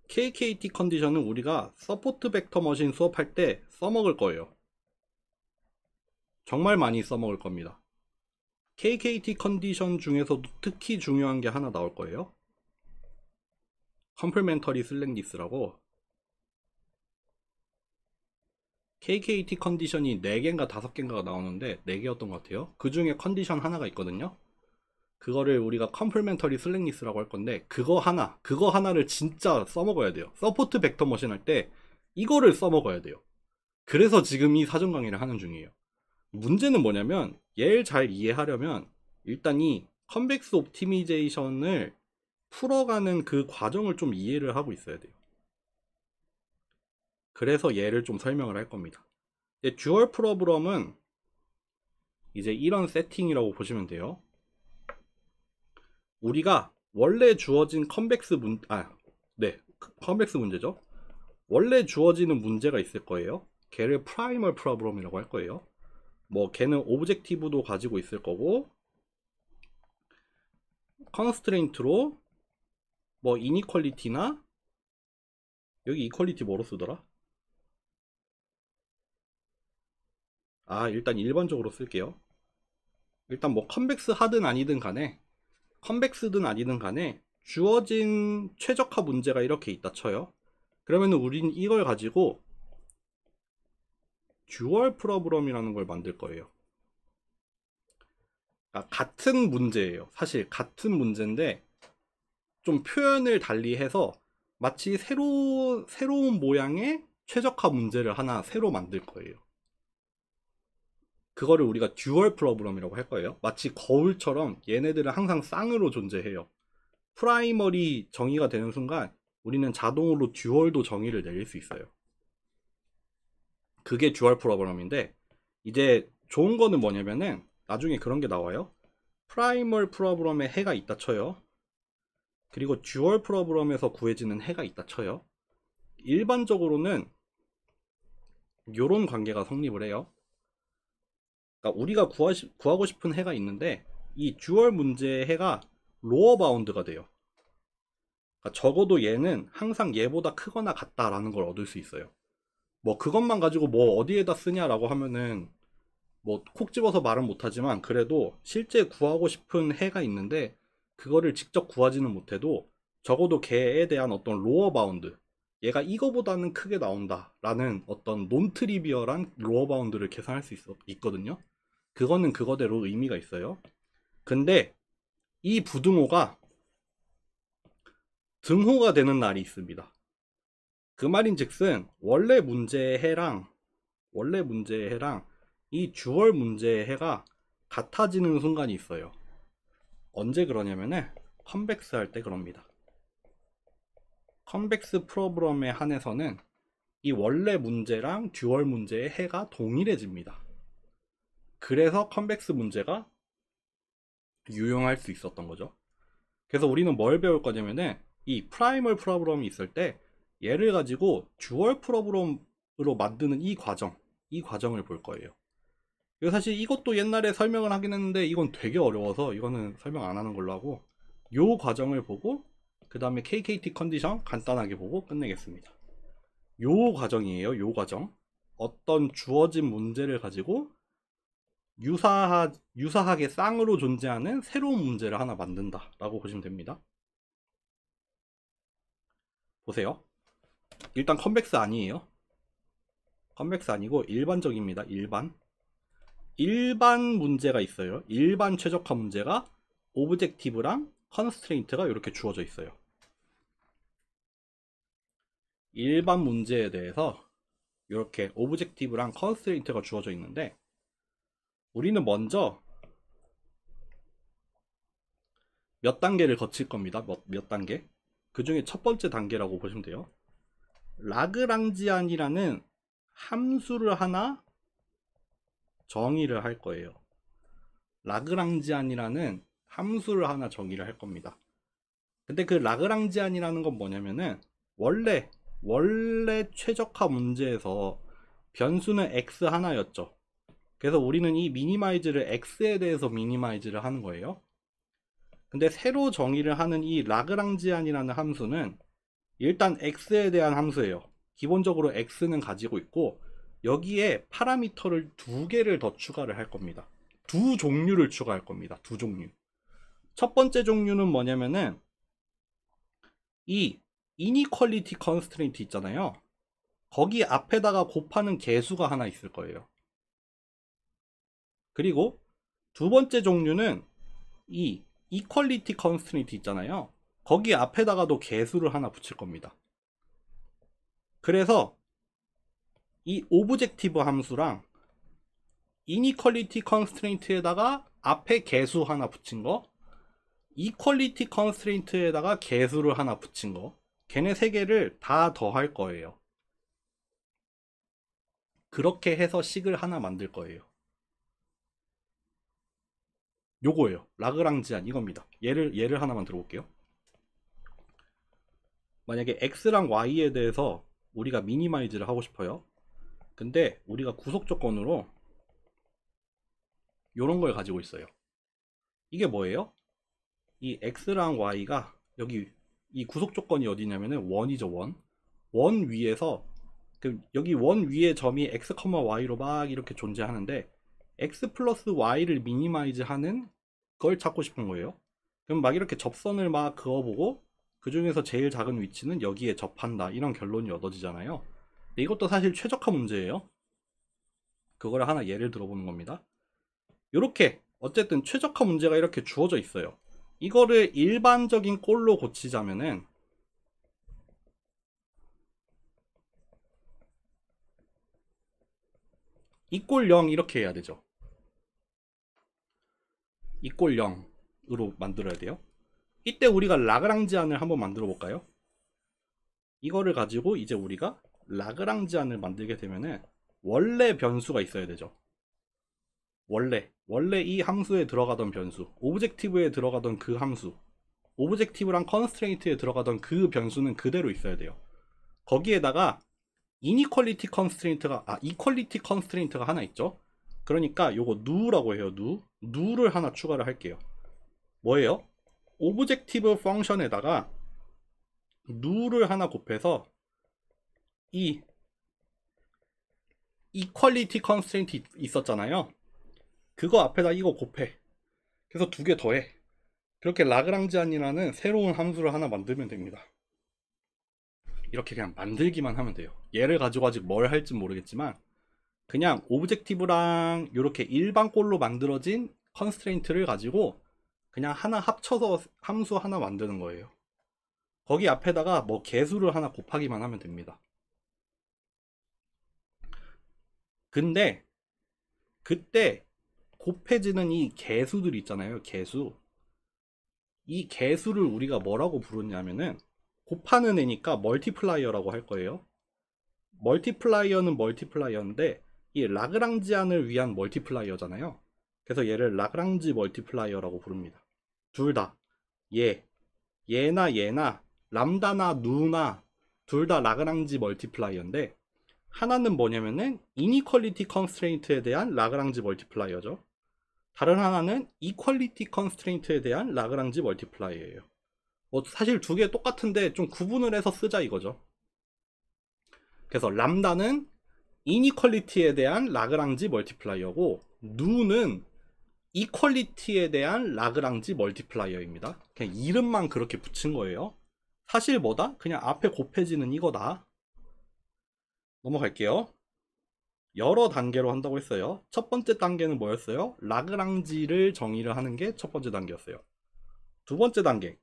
KKT 컨디션은 우리가 서포트 벡터 머신 수업할 때 써먹을 거예요. 정말 많이 써먹을 겁니다. KKT 컨디션 중에서도 특히 중요한 게 하나 나올 거예요. 컴플멘터리 슬랙니스라고. KKT 컨디션이 4개인가 5개인가가 나오는데 4개였던 것 같아요. 그 중에 컨디션 하나가 있거든요. 그거를 우리가 컴플멘터리 슬랙니스라고 할 건데, 그거 하나를 진짜 써먹어야 돼요. 서포트 벡터 머신 할 때 이거를 써먹어야 돼요. 그래서 지금 이 사전 강의를 하는 중이에요. 문제는 뭐냐면, 얘를 잘 이해하려면 일단 이 컨벡스 옵티미제이션을 풀어가는 그 과정을 좀 이해를 하고 있어야 돼요. 그래서 얘를 좀 설명을 할 겁니다. 듀얼 프로브럼은 이제 이런 세팅이라고 보시면 돼요. 우리가 원래 주어진 컨벡스 문제죠. 원래 주어지는 문제가 있을 거예요. 걔를 프라이멀 프로브럼이라고 할 거예요. 뭐 걔는 오브젝티브도 가지고 있을 거고, 컨스트레인트로 뭐 이니퀄리티나, 여기 이퀄리티 뭐로 쓰더라? 일단 일반적으로 쓸게요. 일단 뭐 컨벡스 하든 아니든 간에, 주어진 최적화 문제가 이렇게 있다 쳐요. 그러면 우린 이걸 가지고 듀얼 프로브럼이라는 걸 만들 거예요. 그러니까 같은 문제예요. 사실 같은 문제인데 좀 표현을 달리 해서 마치 새로운 모양의 최적화 문제를 하나 새로 만들 거예요. 그거를 우리가 듀얼 프로브럼이라고 할 거예요. 마치 거울처럼 얘네들은 항상 쌍으로 존재해요. 프라이머리 정의가 되는 순간 우리는 자동으로 듀얼도 정의를 내릴 수 있어요. 그게 듀얼 프로브럼인데, 이제 좋은 거는 뭐냐면은 나중에 그런 게 나와요. 프라이멀 프로브럼에 해가 있다 쳐요. 그리고 듀얼 프로브럼에서 구해지는 해가 있다 쳐요. 일반적으로는 이런 관계가 성립을 해요. 그러니까 우리가 구하고 싶은 해가 있는데, 이 듀얼 문제의 해가 로어 바운드가 돼요. 그러니까 적어도 얘는 항상 얘보다 크거나 같다라는 걸 얻을 수 있어요. 뭐 그것만 가지고 뭐 어디에다 쓰냐라고 하면은 뭐 콕 집어서 말은 못하지만, 그래도 실제 구하고 싶은 해가 있는데 그거를 직접 구하지는 못해도 적어도 걔에 대한 어떤 로어 바운드, 얘가 이거보다는 크게 나온다 라는 어떤 논 트리비얼한 로어 바운드를 계산할 수 있거든요. 그거는 그거대로 의미가 있어요. 근데 이 부등호가 등호가 되는 날이 있습니다. 그 말인즉슨 원래 문제의 해랑 이 듀얼 문제의 해가 같아지는 순간이 있어요. 언제 그러냐면은 컨벡스 할 때 그럽니다. 컨벡스 프로브럼에 한해서는 이 원래 문제랑 듀얼 문제의 해가 동일해집니다. 그래서 컨벡스 문제가 유용할 수 있었던 거죠. 그래서 우리는 뭘 배울 거냐면은 이 프라이멀 프로브럼이 있을 때 얘를 가지고 듀얼 프로브럼으로 만드는 이 과정을 볼 거예요. 이거 사실 이것도 옛날에 설명을 하긴 했는데 이건 되게 어려워서 이거는 설명 안 하는 걸로 하고, 요 과정을 보고 그 다음에 KKT 컨디션 간단하게 보고 끝내겠습니다. 요 과정이에요. 요 과정. 어떤 주어진 문제를 가지고 유사하게 쌍으로 존재하는 새로운 문제를 하나 만든다 라고 보시면 됩니다. 보세요. 일단 컨벡스 아니에요. 컨벡스 아니고 일반적입니다. 일반 문제가 있어요. 일반 최적화 문제가 오브젝티브랑 컨스트레인트가 이렇게 주어져 있어요. 일반 문제에 대해서 이렇게 오브젝티브랑 컨스트레인트가 주어져 있는데, 우리는 먼저 몇 단계를 거칠 겁니다. 몇 단계. 그 중에 첫 번째 단계라고 보시면 돼요. 라그랑지안이라는 함수를 하나 정의를 할 거예요. 라그랑지안이라는 함수를 하나 정의를 할 겁니다. 근데 그 라그랑지안이라는 건 뭐냐면은 원래 최적화 문제에서 변수는 x 하나였죠. 그래서 우리는 이 미니마이즈를 x에 대해서 미니마이즈를 하는 거예요. 근데 새로 정의를 하는 이 라그랑지안이라는 함수는 일단 x에 대한 함수예요. 기본적으로 x는 가지고 있고 여기에 파라미터를 두 개를 더 추가를 할 겁니다. 두 종류를 추가할 겁니다. 두 종류. 첫 번째 종류는 뭐냐면은 이 이니퀄리티 컨스트레인트 있잖아요. 거기 앞에다가 곱하는 개수가 하나 있을 거예요. 그리고 두 번째 종류는 이 이퀄리티 컨스트레인트 있잖아요. 거기 앞에다가도 개수를 하나 붙일 겁니다. 그래서 이 오브젝티브 함수랑 이니퀄리티 컨스트레인트에다가 앞에 개수 하나 붙인 거, 이퀄리티 컨스트레인트에다가 개수를 하나 붙인 거, 걔네 세 개를 다 더할 거예요. 그렇게 해서 식을 하나 만들 거예요. 요거예요. 라그랑지안 이겁니다. 예를 하나만 들어볼게요. 만약에 x랑 y에 대해서 우리가 미니마이즈를 하고 싶어요. 근데 우리가 구속 조건으로 요런 걸 가지고 있어요. 이게 뭐예요? 이 x랑 y가 여기 이 구속 조건이 어디냐면은 원이죠. 원 위에서 여기 원 위에 점이 x, y로 막 이렇게 존재하는데 x 플러스 y를 미니마이즈 하는 걸 찾고 싶은 거예요. 그럼 막 이렇게 접선을 막 그어보고 그 중에서 제일 작은 위치는 여기에 접한다, 이런 결론이 얻어지잖아요. 근데 이것도 사실 최적화 문제예요. 그걸 하나 예를 들어보는 겁니다. 이렇게 어쨌든 최적화 문제가 이렇게 주어져 있어요. 이거를 일반적인 꼴로 고치자면은 이꼴 0 이렇게 해야 되죠. 이꼴 0으로 만들어야 돼요. 이때 우리가 라그랑지안을 한번 만들어 볼까요? 이거를 가지고 이제 우리가 라그랑지안을 만들게 되면은 원래 변수가 있어야 되죠. 원래 이 함수에 들어가던 변수, 오브젝티브에 들어가던 그 함수, 오브젝티브랑 컨스트레인트에 들어가던 그 변수는 그대로 있어야 돼요. 거기에다가 이니퀄리티 컨스트레인트가 이퀄리티 컨스트레인트가 하나 있죠. 그러니까 요거 누라고 해요. 누를 하나 추가를 할게요. 뭐예요? 오브젝티브 펑션에다가 누를 하나 곱해서 이 이퀄리티 컨스트레인트 있었잖아요. 그거 앞에다 이거 곱해. 그래서 두 개 더해. 그렇게 라그랑지안이라는 새로운 함수를 하나 만들면 됩니다. 이렇게 그냥 만들기만 하면 돼요. 얘를 가지고 아직 뭘 할지 모르겠지만 그냥 오브젝티브랑 이렇게 일반 꼴로 만들어진 컨스트레인트를 가지고 그냥 하나 합쳐서 함수 하나 만드는 거예요. 거기 앞에다가 뭐 개수를 하나 곱하기만 하면 됩니다. 근데 그때 곱해지는 이 개수들 있잖아요. 이 개수를 우리가 뭐라고 부르냐면은 곱하는 애니까 멀티플라이어라고 할 거예요. 멀티플라이어는 멀티플라이어인데 이 라그랑지안을 위한 멀티플라이어잖아요. 그래서 얘를 라그랑지 멀티플라이어라고 부릅니다. 둘 다 얘나 람다나 누나 둘 다 라그랑지 멀티플라이어인데 하나는 뭐냐면은 이니퀄리티 컨스트레인트에 대한 라그랑지 멀티플라이어죠. 다른 하나는 이퀄리티 컨스트레인트에 대한 라그랑지 멀티플라이어예요. 사실 두 개 똑같은데 좀 구분을 해서 쓰자 이거죠. 그래서 람다는 이니퀄리티에 대한 라그랑지 멀티플라이어고 누는 이퀄리티에 대한 라그랑지 멀티플라이어입니다. 그냥 이름만 그렇게 붙인 거예요. 사실 뭐다? 그냥 앞에 곱해지는 이거다. 넘어갈게요. 여러 단계로 한다고 했어요. 첫 번째 단계는 뭐였어요? 라그랑지를 정의를 하는 게 첫 번째 단계였어요. 두 번째 단계,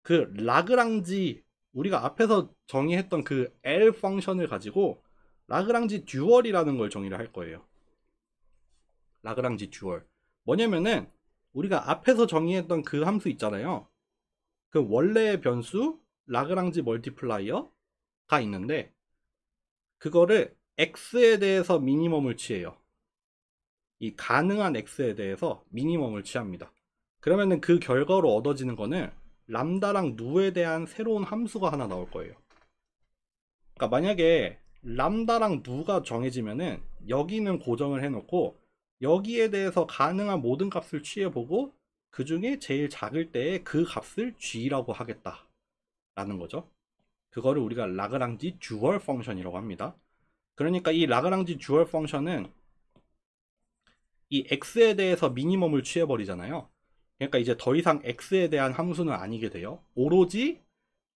그 라그랑지, 우리가 앞에서 정의했던 그 L 펑션을 가지고 라그랑지 듀얼이라는 걸 정의를 할 거예요. 라그랑지 듀얼 뭐냐면은 우리가 앞에서 정의했던 그 함수 있잖아요. 그 원래의 변수 라그랑지 멀티플라이어가 있는데 그거를 x에 대해서 미니멈을 취해요. 이 가능한 x에 대해서 미니멈을 취합니다. 그러면은 그 결과로 얻어지는 거는 람다랑 누에 대한 새로운 함수가 하나 나올 거예요. 그러니까 만약에 람다랑 누가 정해지면은 여기는 고정을 해놓고 여기에 대해서 가능한 모든 값을 취해보고 그 중에 제일 작을 때의 그 값을 g라고 하겠다 라는 거죠. 그거를 우리가 라그랑지 듀얼 펑션이라고 합니다. 그러니까 이 라그랑지 듀얼 펑션은 이 x에 대해서 미니멈을 취해버리잖아요. 그러니까 이제 더 이상 x에 대한 함수는 아니게 돼요. 오로지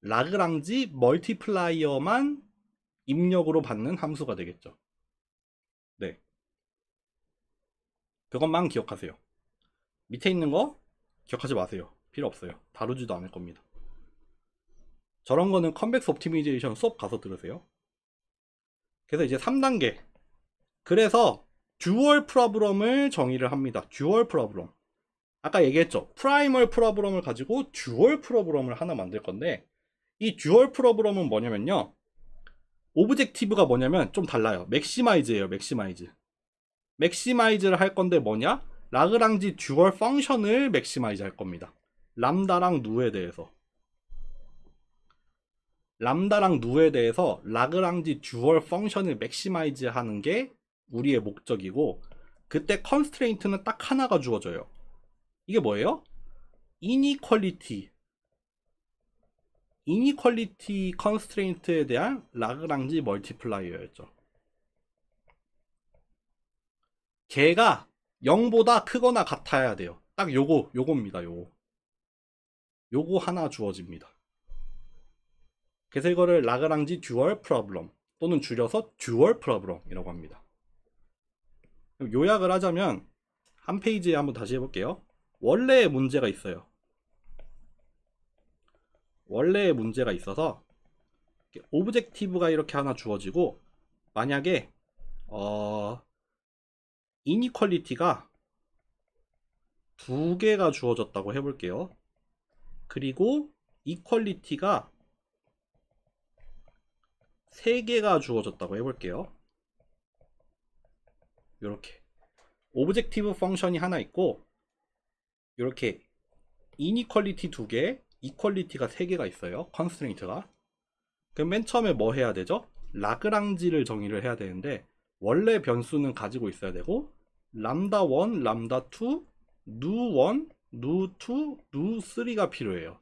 라그랑지 멀티플라이어만 입력으로 받는 함수가 되겠죠. 네, 그것만 기억하세요. 밑에 있는 거 기억하지 마세요. 필요 없어요. 다루지도 않을 겁니다. 저런 거는 컨벡스 옵티미제이션 수업 가서 들으세요. 그래서 이제 3단계, 그래서 듀얼 프로블럼을 정의를 합니다. 듀얼 프로블럼, 아까 얘기했죠. 프라이멀 프로블럼을 가지고 듀얼 프로블럼을 하나 만들 건데 이 듀얼 프로블럼은 뭐냐면요, 오브젝티브가 뭐냐면 좀 달라요. 맥시마이즈예요. 맥시마이즈를 할 건데 뭐냐, 라그랑지 듀얼 펑션을 맥시마이즈 할 겁니다. 람다랑 누에 대해서 라그랑지 듀얼 펑션을 맥시마이즈 하는 게 우리의 목적이고, 그때 컨스트레인트는 딱 하나가 주어져요. 이게 뭐예요? 이니퀄리티 컨스트레인트에 대한 라그랑지 멀티플라이어였죠. 걔가 0보다 크거나 같아야 돼요. 딱 요겁니다. 요거 하나 주어집니다. 그래서 이거를 라그랑지 듀얼 프로블럼 또는 줄여서 듀얼 프로블럼이라고 합니다. 요약을 하자면 한 페이지에 한번 다시 해볼게요. 원래의 문제가 있어요. 원래의 문제가 있어서 오브젝티브가 이렇게 하나 주어지고, 만약에 이니퀄리티가 두 개가 주어졌다고 해볼게요. 그리고 이퀄리티가 세 개가 주어졌다고 해볼게요. 이렇게 오브젝티브 펑션이 하나 있고 이렇게 이니퀄리티 두 개, 이퀄리티가 세 개가 있어요. 컨스트레인트가. 그럼 맨 처음에 뭐 해야 되죠? 라그랑지를 정의를 해야 되는데 원래 변수는 가지고 있어야 되고 람다 1, 람다 2, 누 1, 누 2, 누 3가 필요해요.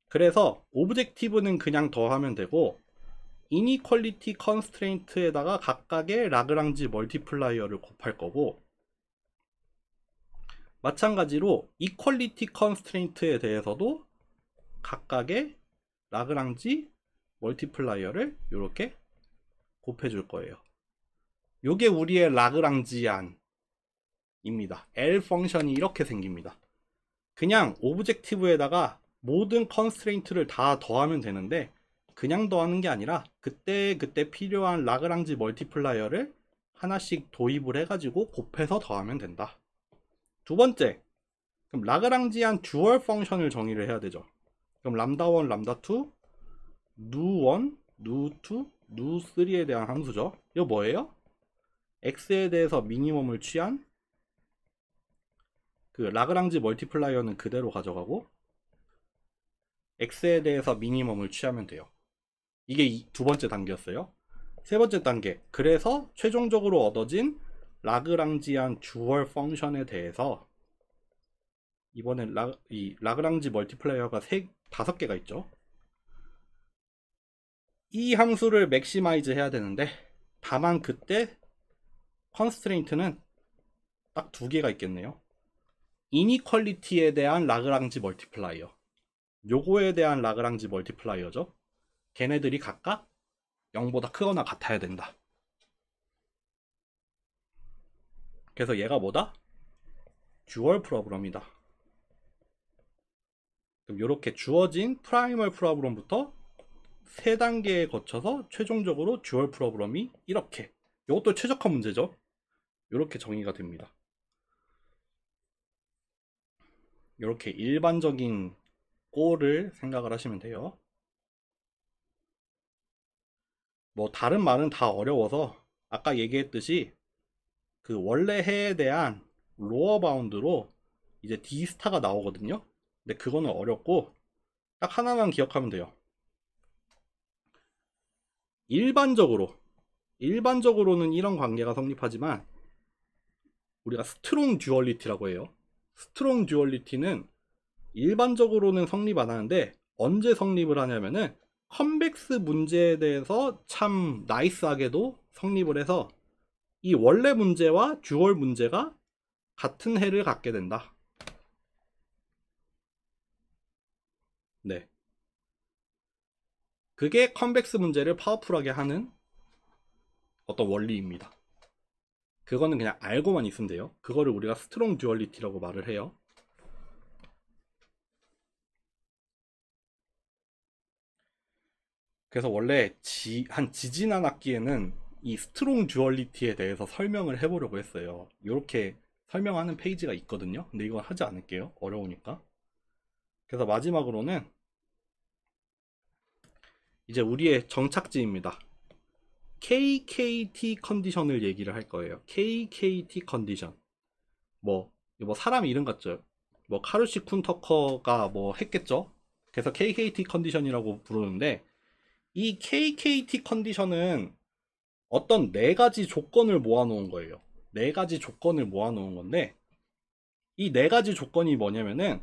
그래서 오브젝티브는 그냥 더하면 되고 이니퀄리티 컨스트레인트에다가 각각의 라그랑지 멀티플라이어를 곱할 거고, 마찬가지로 이퀄리티 컨스트레인트에 대해서도 각각의 라그랑지 멀티플라이어를 이렇게 곱해 줄 거예요. 요게 우리의 라그랑지안입니다. L 펑션이 이렇게 생깁니다. 그냥 오브젝티브에다가 모든 컨스트레인트를 다 더하면 되는데 그냥 더하는 게 아니라 그때 필요한 라그랑지 멀티플라이어를 하나씩 도입을 해가지고 곱해서 더하면 된다. 두 번째, 그럼 라그랑지안 듀얼 펑션을 정의를 해야 되죠. 그럼 람다 1, 람다 2, 누 1, 누 2, 누 3에 대한 함수죠. 이거 뭐예요? x에 대해서 미니멈을 취한 그 라그랑지 멀티플라이어는 그대로 가져가고 x에 대해서 미니멈을 취하면 돼요. 이게 두 번째 단계였어요. 세 번째 단계. 그래서 최종적으로 얻어진 라그랑지안 듀얼 펑션에 대해서 이번엔 이 라그랑지 멀티플라이어가 5개가 있죠. 이 함수를 맥시마이즈 해야 되는데 다만 그때 컨스트레인트는 딱 2개가 있겠네요. 이니퀄리티에 대한 라그랑지 멀티플라이어, 요거에 대한 라그랑지 멀티플라이어죠. 걔네들이 각각 0보다 크거나 같아야 된다. 그래서 얘가 뭐다? 듀얼 프로블럼이다. 그럼 이렇게 주어진 프라이멀 프로블럼부터 3단계에 거쳐서 최종적으로 듀얼 프로블럼이 이렇게, 이것도 최적화 문제죠. 이렇게 정의가 됩니다. 이렇게 일반적인 꼴을 생각을 하시면 돼요. 뭐 다른 말은 다 어려워서 아까 얘기했듯이 그 원래 해에 대한 로어 바운드로 이제 D 스타가 나오거든요. 근데 그거는 어렵고 딱 하나만 기억하면 돼요. 일반적으로는 이런 관계가 성립하지만 우리가 스트롱 듀얼리티라고 해요. 스트롱 듀얼리티는 일반적으로는 성립 안 하는데 언제 성립을 하냐면은 컨벡스 문제에 대해서 참 나이스하게도 성립을 해서 이 원래 문제와 듀얼 문제가 같은 해를 갖게 된다. 네. 그게 컨벡스 문제를 파워풀하게 하는 어떤 원리입니다. 그거는 그냥 알고만 있으면 돼요. 그거를 우리가 스트롱 듀얼리티라고 말을 해요. 그래서 원래 한 지지난 학기에는 이 스트롱 듀얼리티에 대해서 설명을 해보려고 했어요. 이렇게 설명하는 페이지가 있거든요. 근데 이건 하지 않을게요. 어려우니까. 그래서 마지막으로는 이제 우리의 정착지입니다. KKT 컨디션을 얘기를 할 거예요. KKT 컨디션. 뭐 사람 이름 같죠? 뭐 카루시 쿤 터커가 뭐 했겠죠? 그래서 KKT 컨디션이라고 부르는데 이 KKT 컨디션은 어떤 4가지 조건을 모아놓은 거예요. 4가지 조건을 모아놓은 건데 이 4가지 조건이 뭐냐면은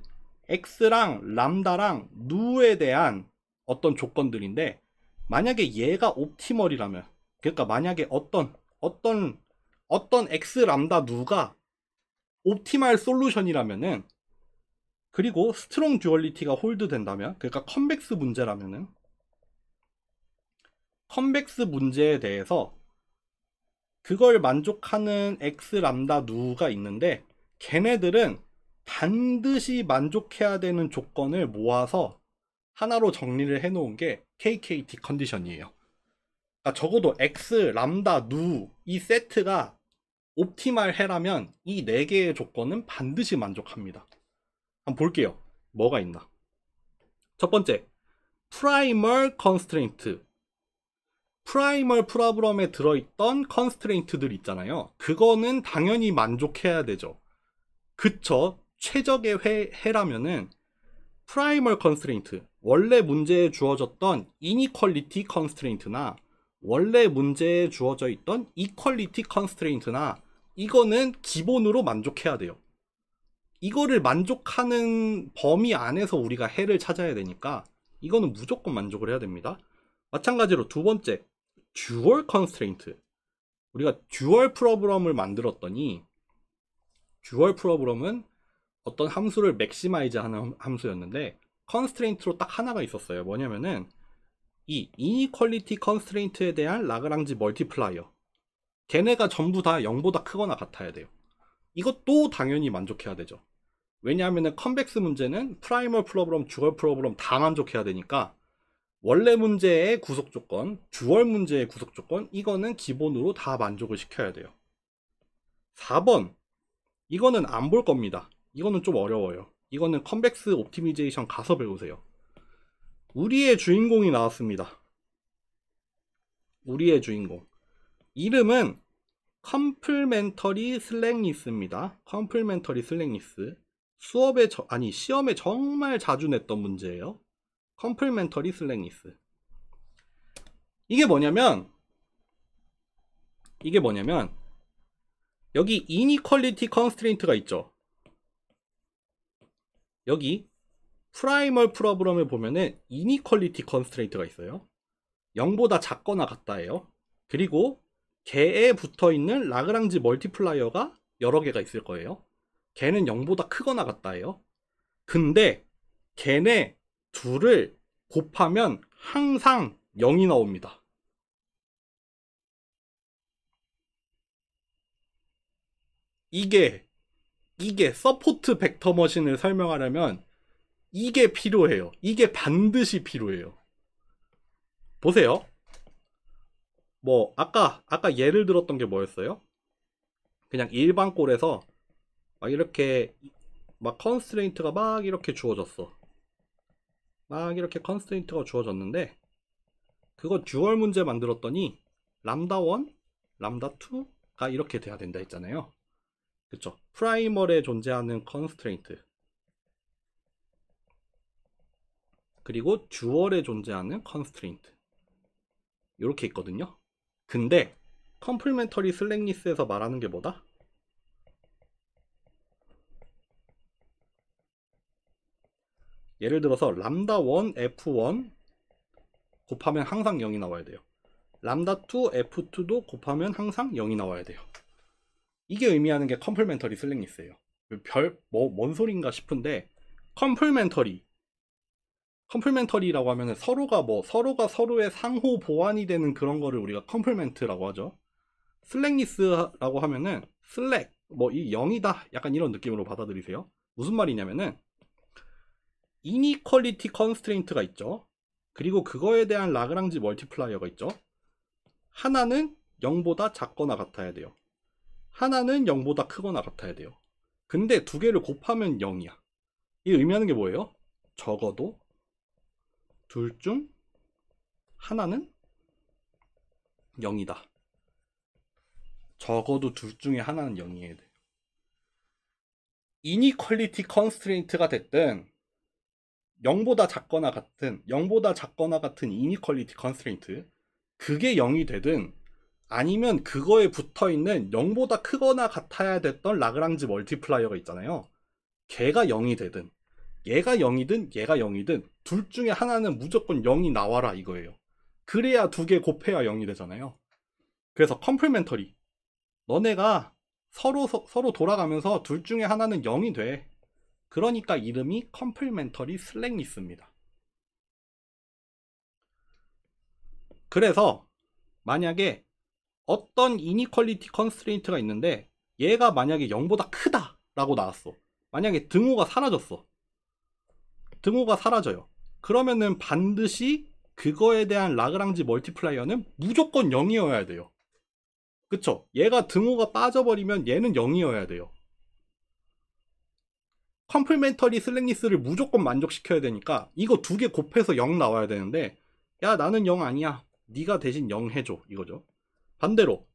X랑 람다랑 누에 대한 어떤 조건들인데 만약에 얘가 옵티멀이라면 그러니까 만약에 어떤 X 람다 누가 옵티말 솔루션이라면은 그리고 스트롱 듀얼리티가 홀드 된다면 그러니까 컨벡스 문제라면은 컨벡스 문제에 대해서 그걸 만족하는 X 람다 누가 있는데 걔네들은 반드시 만족해야 되는 조건을 모아서 하나로 정리를 해 놓은 게 KKT 컨디션이에요. 그러니까 적어도 X 람다 누 이 세트가 옵티말 해라면 이 4개의 조건은 반드시 만족합니다. 한번 볼게요. 뭐가 있나? 첫 번째, 프라이멀 컨스트레인트. 프라이멀 프로블럼에 들어있던 컨스트레인트들 있잖아요. 그거는 당연히 만족해야 되죠. 그쵸? 최적의 해라면은 프라이멀 컨스트레인트, 원래 문제에 주어졌던 이니퀄리티 컨스트레인트나 원래 문제에 주어져 있던 이퀄리티 컨스트레인트나 이거는 기본으로 만족해야 돼요. 이거를 만족하는 범위 안에서 우리가 해를 찾아야 되니까 이거는 무조건 만족을 해야 됩니다. 마찬가지로 두 번째, 듀얼 컨스트레인트. 우리가 듀얼 프로블럼을 만들었더니 듀얼 프로블럼은 어떤 함수를 맥시마이즈 하는 함수였는데 컨스트레인트로 딱 하나가 있었어요. 뭐냐면은 이 이니퀄리티 컨스트레인트에 대한 라그랑지 멀티플라이어. 걔네가 전부 다 0보다 크거나 같아야 돼요. 이것도 당연히 만족해야 되죠. 왜냐하면 컨벡스 문제는 프라이멀 프로블럼, 듀얼 프로블럼 다 만족해야 되니까 원래 문제의 구속 조건, 듀얼 문제의 구속 조건 이거는 기본으로 다 만족을 시켜야 돼요. 4번 이거는 안 볼 겁니다. 이거는 좀 어려워요. 이거는 컨벡스 옵티미제이션 가서 배우세요. 우리의 주인공이 나왔습니다. 우리의 주인공 이름은 컴플멘터리 슬랭리스입니다. 컴플멘터리 슬랭리스 시험에 정말 자주 냈던 문제예요. 컴플멘터리 슬랭리스 이게 뭐냐면 이게 뭐냐면 여기 inequality constraint가 있죠. 여기 primal problem을 보면은 inequality constraint가 있어요. 0보다 작거나 같다예요. 그리고 걔에 붙어있는 라그랑지 멀티플라이어가 여러 개가 있을 거예요. 걔는 0보다 크거나 같다예요. 근데 걔네 둘을 곱하면 항상 0이 나옵니다. 이게 서포트 벡터 머신을 설명하려면 이게 필요해요. 이게 반드시 필요해요. 보세요. 뭐 아까 예를 들었던 게 뭐였어요? 그냥 일반 꼴에서 막 이렇게 막 컨스트레인트가 막 이렇게 주어졌어. 막 이렇게 컨스트레인트가 주어졌는데 그거 듀얼 문제 만들었더니 람다 1, 람다 2가 이렇게 돼야 된다 했잖아요. 그쵸? 프라이멀에 존재하는 컨스트레인트 그리고 듀얼에 존재하는 컨스트레인트 이렇게 있거든요. 근데 컴플멘터리 슬랭리스에서 말하는 게 뭐다? 예를 들어서 람다 1 F1 곱하면 항상 0이 나와야 돼요. 람다 2 F2도 곱하면 항상 0이 나와야 돼요. 이게 의미하는 게 컴플멘터리 슬랭리스예요. 뭔 소린가 싶은데 컴플멘터리라고 하면 서로가 서로의 상호 보완이 되는 그런 거를 우리가 컴플멘트라고 하죠. 슬랭리스라고 하면은 슬랙 이 0이다 약간 이런 느낌으로 받아들이세요. 무슨 말이냐면은 이니퀄리티 컨스트레인트가 있죠. 그리고 그거에 대한 라그랑지 멀티플라이어가 있죠. 하나는 0보다 작거나 같아야 돼요. 하나는 0보다 크거나 같아야 돼요. 근데 두 개를 곱하면 0이야. 이게 의미하는 게 뭐예요? 적어도 둘 중 하나는 0이다. 적어도 둘 중에 하나는 0이어야 돼요. 이니퀄리티 컨스트레인트가 됐든 0보다 작거나 같은 이니퀄리티 컨스트레인트 그게 0이 되든 아니면 그거에 붙어있는 0보다 크거나 같아야 됐던 라그랑지 멀티플라이어가 있잖아요. 걔가 0이 되든 얘가 0이든 얘가 0이든 둘 중에 하나는 무조건 0이 나와라 이거예요. 그래야 두 개 곱해야 0이 되잖아요. 그래서 컴플멘터리 너네가 서로 돌아가면서 둘 중에 하나는 0이 돼. 그러니까 이름이 컴플멘터리 슬랭리스입니다. 그래서 만약에 어떤 이니퀄리티 컨스트레인트가 있는데 얘가 만약에 0보다 크다 라고 나왔어. 만약에 등호가 사라졌어. 등호가 사라져요. 그러면은 반드시 그거에 대한 라그랑지 멀티플라이어는 무조건 0이어야 돼요. 그쵸? 얘가 등호가 빠져버리면 얘는 0이어야 돼요. 컴플멘터리 슬랭리스를 무조건 만족시켜야 되니까 이거 두 개 곱해서 0 나와야 되는데 야 나는 0 아니야. 네가 대신 0 해줘 이거죠. 반대로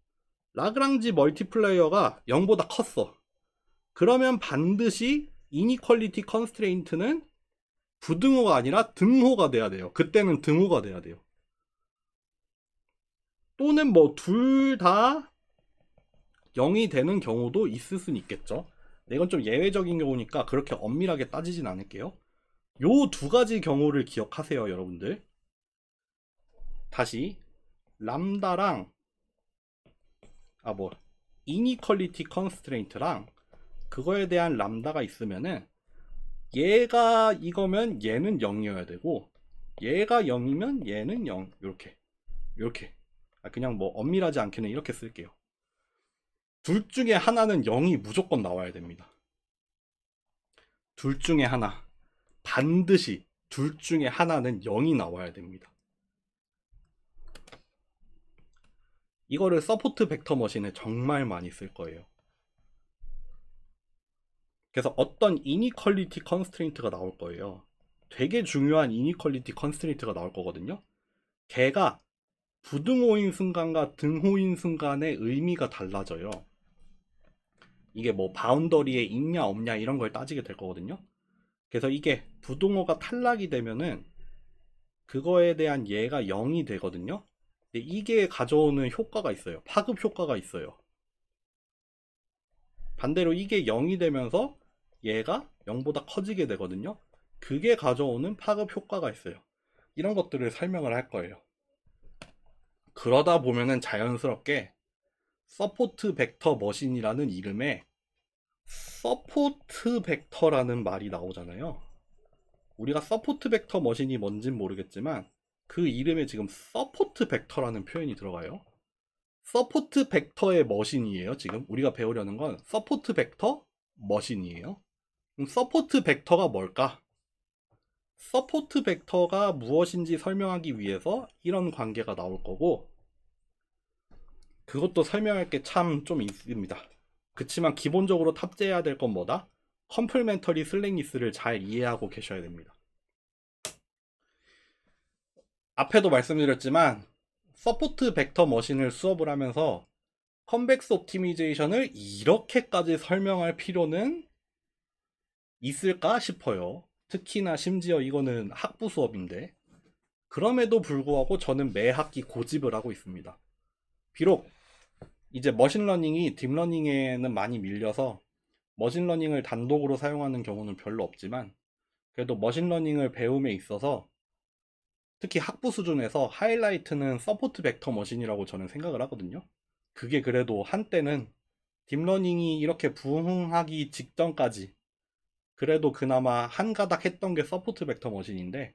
라그랑지 멀티플라이어가 0보다 컸어. 그러면 반드시 이니퀄리티 컨스트레인트는 부등호가 아니라 등호가 돼야 돼요. 그때는 등호가 돼야 돼요. 또는 둘 다 0이 되는 경우도 있을 수는 있겠죠. 이건 좀 예외적인 경우니까 그렇게 엄밀하게 따지진 않을게요. 요 두 가지 경우를 기억하세요, 여러분들. 다시 람다랑 이니퀄리티 컨스트레인트랑 그거에 대한 람다가 있으면은 얘가 이거면 얘는 0이어야 되고 얘가 0이면 얘는 0 이렇게 그냥 엄밀하지 않게는 이렇게 쓸게요. 둘 중에 하나는 0이 무조건 나와야 됩니다. 둘 중에 하나 반드시 둘 중에 하나는 0이 나와야 됩니다. 이거를 서포트 벡터 머신에 정말 많이 쓸 거예요. 그래서 어떤 이니퀄리티 컨스트레인트가 나올 거예요. 되게 중요한 이니퀄리티 컨스트레인트가 나올 거거든요. 걔가 부등호인 순간과 등호인 순간의 의미가 달라져요. 이게 바운더리에 있냐 없냐 이런 걸 따지게 될 거거든요. 그래서 이게 부등호가 탈락이 되면은 그거에 대한 얘가 0이 되거든요. 근데 이게 가져오는 효과가 있어요. 파급 효과가 있어요. 반대로 이게 0이 되면서 얘가 0보다 커지게 되거든요. 그게 가져오는 파급 효과가 있어요. 이런 것들을 설명을 할 거예요. 그러다 보면은 자연스럽게 서포트 벡터 머신이라는 이름에 서포트 벡터라는 말이 나오잖아요. 우리가 서포트 벡터 머신이 뭔진 모르겠지만 그 이름에 지금 서포트 벡터라는 표현이 들어가요. 서포트 벡터의 머신이에요. 지금 우리가 배우려는 건 서포트 벡터 머신이에요. 그럼 서포트 벡터가 뭘까? 서포트 벡터가 무엇인지 설명하기 위해서 이런 관계가 나올 거고, 그것도 설명할 게 참 좀 있습니다. 그치만 기본적으로 탑재해야 될 건 뭐다? 컴플멘터리 슬랭리스를 잘 이해하고 계셔야 됩니다. 앞에도 말씀드렸지만 서포트 벡터 머신을 수업을 하면서 컨벡스 옵티미제이션을 이렇게까지 설명할 필요는 있을까 싶어요. 특히나 심지어 이거는 학부 수업인데, 그럼에도 불구하고 저는 매 학기 고집을 하고 있습니다. 비록 이제 머신러닝이 딥러닝에는 많이 밀려서 머신러닝을 단독으로 사용하는 경우는 별로 없지만, 그래도 머신러닝을 배움에 있어서 특히 학부 수준에서 하이라이트는 서포트 벡터 머신이라고 저는 생각을 하거든요. 그게 그래도 한때는 딥러닝이 이렇게 부흥하기 직전까지 그래도 그나마 한 가닥 했던 게 서포트 벡터 머신인데,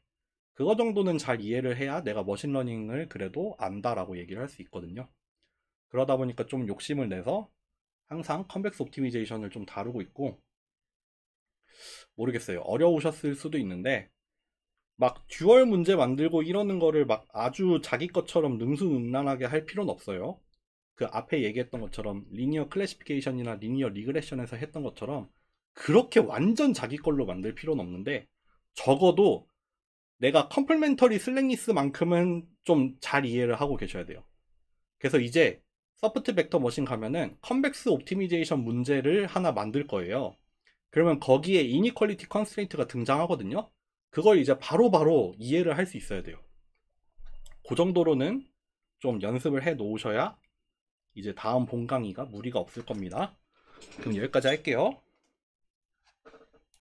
그거 정도는 잘 이해를 해야 내가 머신러닝을 그래도 안다라고 얘기를 할 수 있거든요. 그러다 보니까 좀 욕심을 내서 항상 컨벡스 옵티미제이션을 좀 다루고 있고, 모르겠어요. 어려우셨을 수도 있는데 막 듀얼 문제 만들고 이러는 거를 막 아주 자기 것처럼 능수능란하게 할 필요는 없어요. 그 앞에 얘기했던 것처럼 리니어 클래시피케이션이나 리니어 리그레션에서 했던 것처럼 그렇게 완전 자기 걸로 만들 필요는 없는데, 적어도 내가 컴플멘터리 슬랭리스만큼은 좀 잘 이해를 하고 계셔야 돼요. 그래서 이제 서포트 벡터 머신 가면은 컨벡스 옵티미제이션 문제를 하나 만들 거예요. 그러면 거기에 이니퀄리티 컨스트레인트가 등장하거든요. 그걸 이제 바로바로 이해를 할 수 있어야 돼요. 그 정도로는 좀 연습을 해 놓으셔야 이제 다음 본 강의가 무리가 없을 겁니다. 그럼 여기까지 할게요.